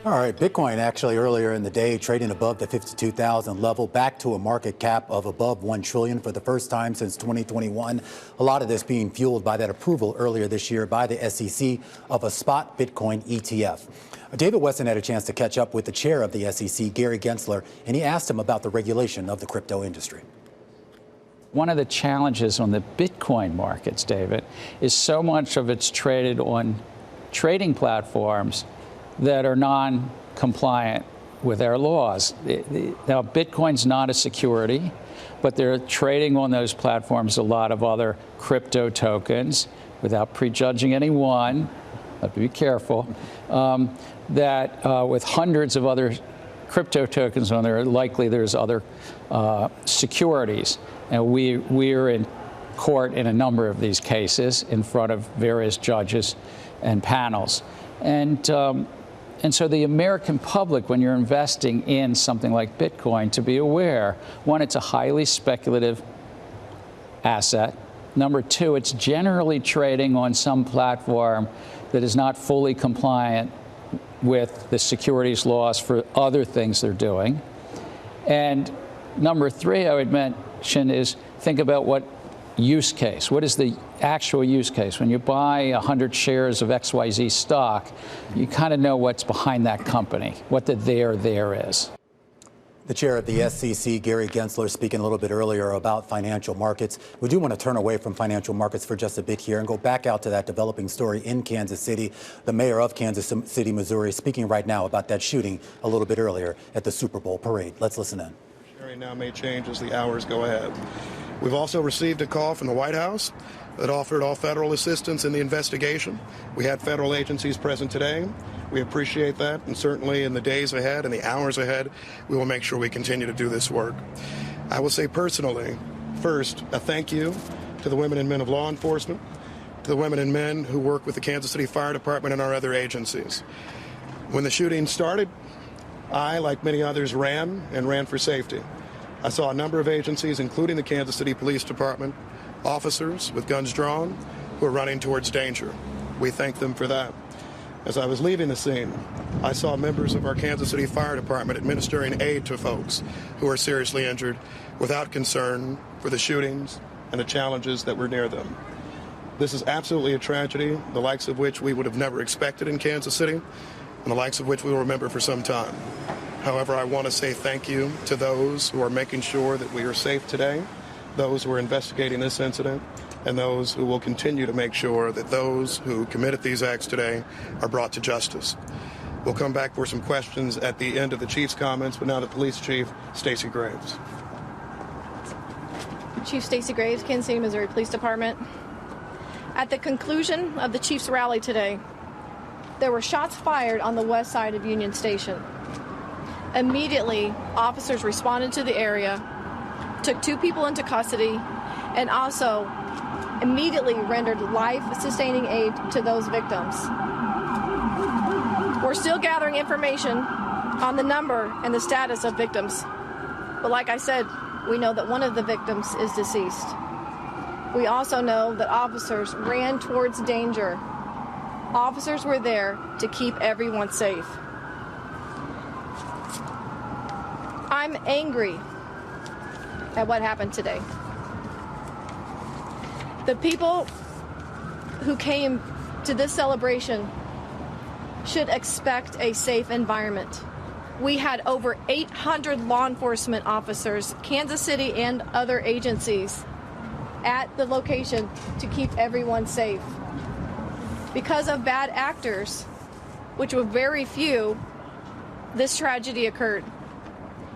All right, Bitcoin actually earlier in the day trading above the 52,000 level, back to a market cap of above 1 trillion for the first time since 2021. A lot of this being fueled by that approval earlier this year by the SEC of a spot Bitcoin ETF. David Wesson had a chance to catch up with the chair of the SEC, Gary Gensler, and he asked him about the regulation of the crypto industry. One of the challenges on the Bitcoin markets, David, is so much of it's traded on trading platforms that are non-compliant with our laws. Now, Bitcoin's not a security, but they're trading on those platforms a lot of other crypto tokens, without prejudging any one, have to be careful, that with hundreds of other crypto tokens on there, likely there's other securities. And we're in court in a number of these cases in front of various judges and panels. And so the American public, when you're investing in something like Bitcoin, to be aware, one, it's a highly speculative asset. Number two, it's generally trading on some platform that is not fully compliant with the securities laws for other things they're doing. And number three, I would mention is think about what use case. What is the actual use case? When you buy 100 shares of XYZ stock, you kind of know what's behind that company, what the there is. The chair of the SEC, Gary Gensler, speaking a little bit earlier about financial markets. We do want to turn away from financial markets for just a bit here and go back out to that developing story in Kansas City. The mayor of Kansas City, Missouri, speaking right now about that shooting a little bit earlier at the Super Bowl parade. Let's listen in. Now may change as the hours go ahead. We've also received a call from the White House that offered all federal assistance in the investigation. We had federal agencies present today. We appreciate that, and certainly in the days ahead and the hours ahead, we will make sure we continue to do this work. I will say personally, first, a thank you to the women and men of law enforcement, to the women and men who work with the Kansas City Fire Department and our other agencies. When the shooting started, I, like many others, ran for safety. I saw a number of agencies, including the Kansas City Police Department, officers with guns drawn who were running towards danger. We thank them for that. As I was leaving the scene, I saw members of our Kansas City Fire Department administering aid to folks who are seriously injured without concern for the shootings and the challenges that were near them. This is absolutely a tragedy, the likes of which we would have never expected in Kansas City, and the likes of which we will remember for some time. However, I want to say thank you to those who are making sure that we are safe today, those who are investigating this incident, and those who will continue to make sure that those who committed these acts today are brought to justice. We'll come back for some questions at the end of the Chief's comments, but now the Police Chief, Stacey Graves. Chief Stacey Graves, Kansas City, Missouri Police Department. At the conclusion of the Chiefs rally today, there were shots fired on the west side of Union Station. Immediately, officers responded to the area, took 2 people into custody, and also immediately rendered life-sustaining aid to those victims. We're still gathering information on the number and the status of victims. But like I said, we know that one of the victims is deceased. We also know that officers ran towards danger. Officers were there to keep everyone safe. I'm angry at what happened today. The people who came to this celebration should expect a safe environment. We had over 800 law enforcement officers, Kansas City and other agencies, at the location to keep everyone safe. Because of bad actors, which were very few, this tragedy occurred,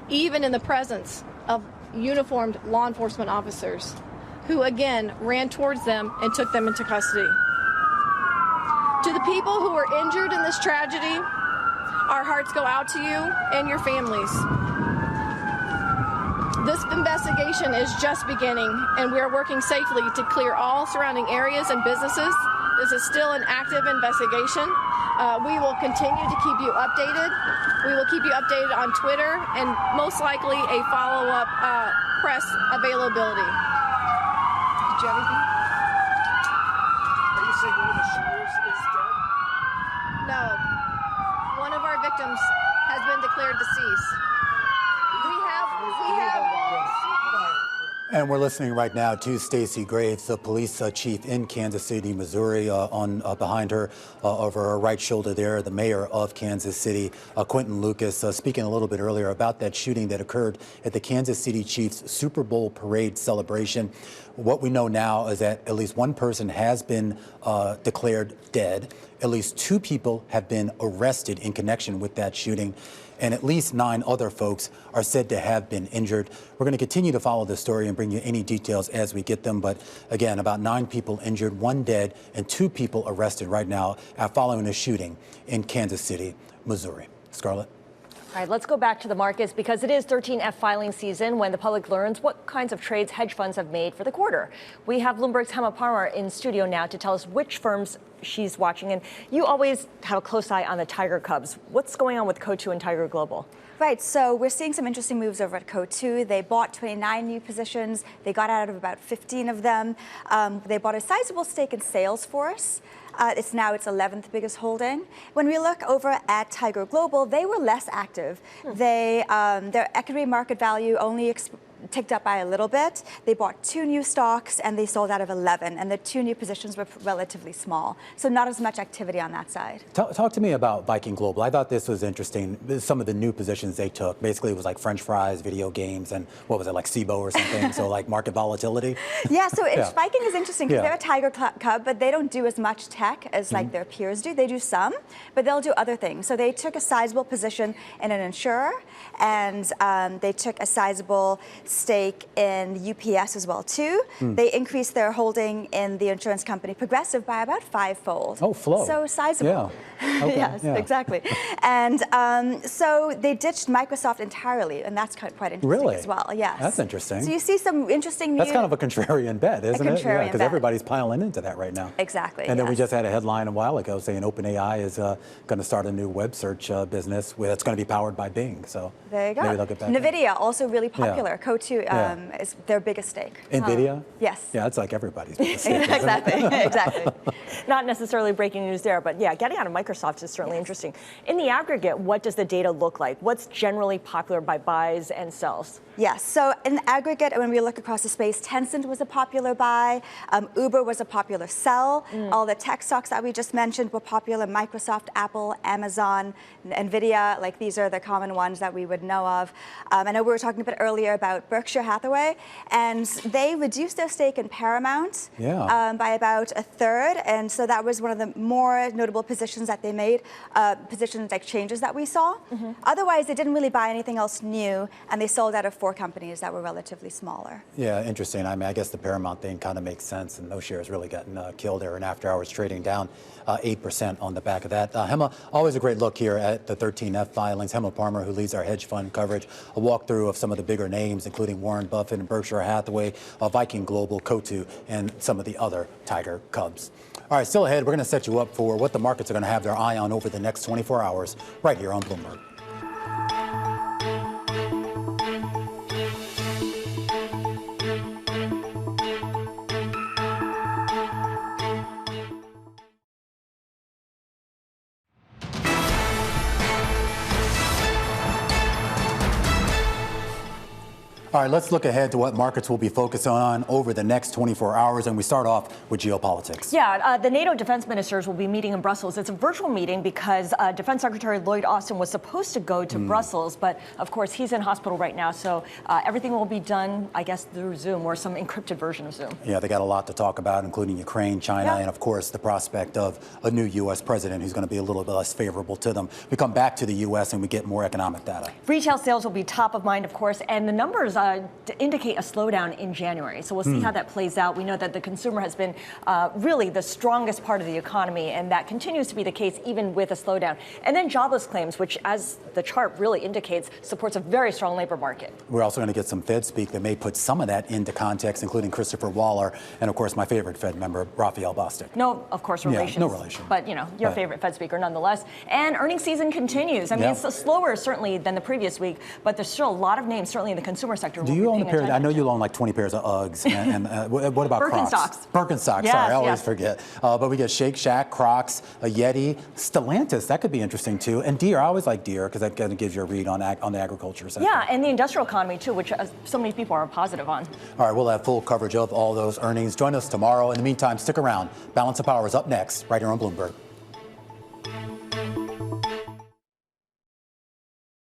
even in the presence of uniformed law enforcement officers, who again ran towards them and took them into custody. To the people who were injured in this tragedy, our hearts go out to you and your families. This investigation is just beginning, and we are working safely to clear all surrounding areas and businesses. This is still an active investigation. We will continue to keep you updated. We will keep you updated on Twitter and most likely a follow-up press availability. Did you have anything? Are you saying one of the shooters is dead? No. One of our victims has been declared deceased. And we're listening right now to Stacey Graves, the police chief in Kansas City, Missouri, behind her, over her right shoulder there, the mayor of Kansas City, Quentin Lucas, speaking a little bit earlier about that shooting that occurred at the Kansas City Chiefs Super Bowl parade celebration. What we know now is that at least one person has been declared dead. At least 2 people have been arrested in connection with that shooting, and at least 9 other folks are said to have been injured. We're going to continue to follow this story and bring you any details as we get them. But again, about 9 people injured, 1 dead, and 2 people arrested right now following a shooting in Kansas City, Missouri. Scarlett? All right, let's go back to the markets because it is 13F filing season when the public learns what kinds of trades hedge funds have made for the quarter. We have Bloomberg's Hema Parmar in studio now to tell us which firms she's watching. And you always have a close eye on the Tiger Cubs. What's going on with Coatue and Tiger Global? Right, so we're seeing some interesting moves over at Coatue. They bought 29 new positions. They got out of about 15 of them. They bought a sizable stake in Salesforce. It's now its 11th biggest holding. When we look over at Tiger Global, they were less active. They, their equity market value only ticked up by a little bit. They bought 2 new stocks and they sold out of 11, and the 2 new positions were relatively small. So not as much activity on that side. Talk to me about Viking Global. I thought this was interesting. Some of the new positions they took. Basically, it was like French fries, video games, and what was it, like SIBO or something? So like market volatility? Yeah, so Viking is interesting because they're a Tiger Cub, but they don't do as much tech as like their peers do. They do some, but they'll do other things. So they took a sizable position in an insurer, and they took a sizable stake in UPS as well too. They increased their holding in the insurance company Progressive by about 5-fold. Oh, flow. So sizable. Yeah. Okay, Yes, yeah. exactly. And so they ditched Microsoft entirely, and that's quite interesting Really? as well. Yes. That's interesting. So you see some interesting. That's kind of a contrarian bet, isn't it? Yeah, contrarian because bet. everybody's piling into that right now. Exactly. And then we yes. just had a headline a while ago saying OpenAI is going to start a new web search business that's going to be powered by Bing. So There you go. maybe they'll get back. NVIDIA, also really popular. Yeah. Coatue is their biggest stake. NVIDIA? Yes. Yeah, it's like everybody's biggest stake, isn't it? Exactly. Exactly. Not necessarily breaking news there, but yeah, getting out of Microsoft is certainly interesting. In the aggregate, what does the data look like? What's generally popular by buys and sells? Yes. So in aggregate, when we look across the space, Tencent was a popular buy. Uber was a popular sell. All the tech stocks that we just mentioned were popular. Microsoft, Apple, Amazon, NVIDIA, like these are the common ones that we would know of. I know we were talking a bit earlier about Berkshire Hathaway, and they reduced their stake in Paramount by about a third. And so that was one of the more notable positions that they made, positions like changes that we saw. Otherwise, they didn't really buy anything else new, and they sold out of 4 companies that were relatively smaller. Yeah, interesting. I mean, I guess the Paramount thing kind of makes sense, and those shares really gotten killed there in after hours trading down 8% on the back of that. Hema, always a great look here at the 13F filings. Hema Palmer, who leads our hedge fund coverage, a walkthrough of some of the bigger names, including Warren Buffett and Berkshire Hathaway, Viking Global, Coatue, and some of the other Tiger Cubs. All right, still ahead, we're going to set you up for what the markets are going to have their eye on over the next 24 hours right here on Bloomberg. All right, let's look ahead to what markets will be focused on over the next 24 hours, and we start off with geopolitics. Yeah, the NATO defense ministers will be meeting in Brussels. It's a virtual meeting because Defense Secretary Lloyd Austin was supposed to go to Brussels, but of course he's in hospital right now, so everything will be done, I guess, through Zoom or some encrypted version of Zoom. Yeah, they got a lot to talk about, including Ukraine, China, and of course the prospect of a new U.S. president who's going to be a little bit less favorable to them. We come back to the U.S. and we get more economic data. Retail sales will be top of mind, of course, and the numbers indicate a slowdown in January. So we'll see how that plays out. We know that the consumer has been really the strongest part of the economy, and that continues to be the case even with a slowdown. And then jobless claims, which, as the chart really indicates, supports a very strong labor market. We're also going to get some Fed speak that may put some of that into context, including Christopher Waller and, of course, my favorite Fed member, Raphael Bostic. No, of course, relations. Yeah, no relation. But, you know, your favorite Fed speaker nonetheless. And earnings season continues. I mean, it's slower, certainly, than the previous week, but there's still a lot of names, certainly in the consumer sector. Do you own a pair? I know you own like 20 pairs of Uggs. And what about Crocs? Birkenstocks. Birkenstocks, Yes, sorry, I always forget. But we get Shake Shack, Crocs, a Yeti, Stellantis. That could be interesting, too. And Deere. I always like Deere because that kind of gives you a read on the agriculture sector. Yeah, and the industrial economy, too, which so many people are positive on. All right, we'll have full coverage of all those earnings. Join us tomorrow. In the meantime, stick around. Balance of Power is up next, right here on Bloomberg.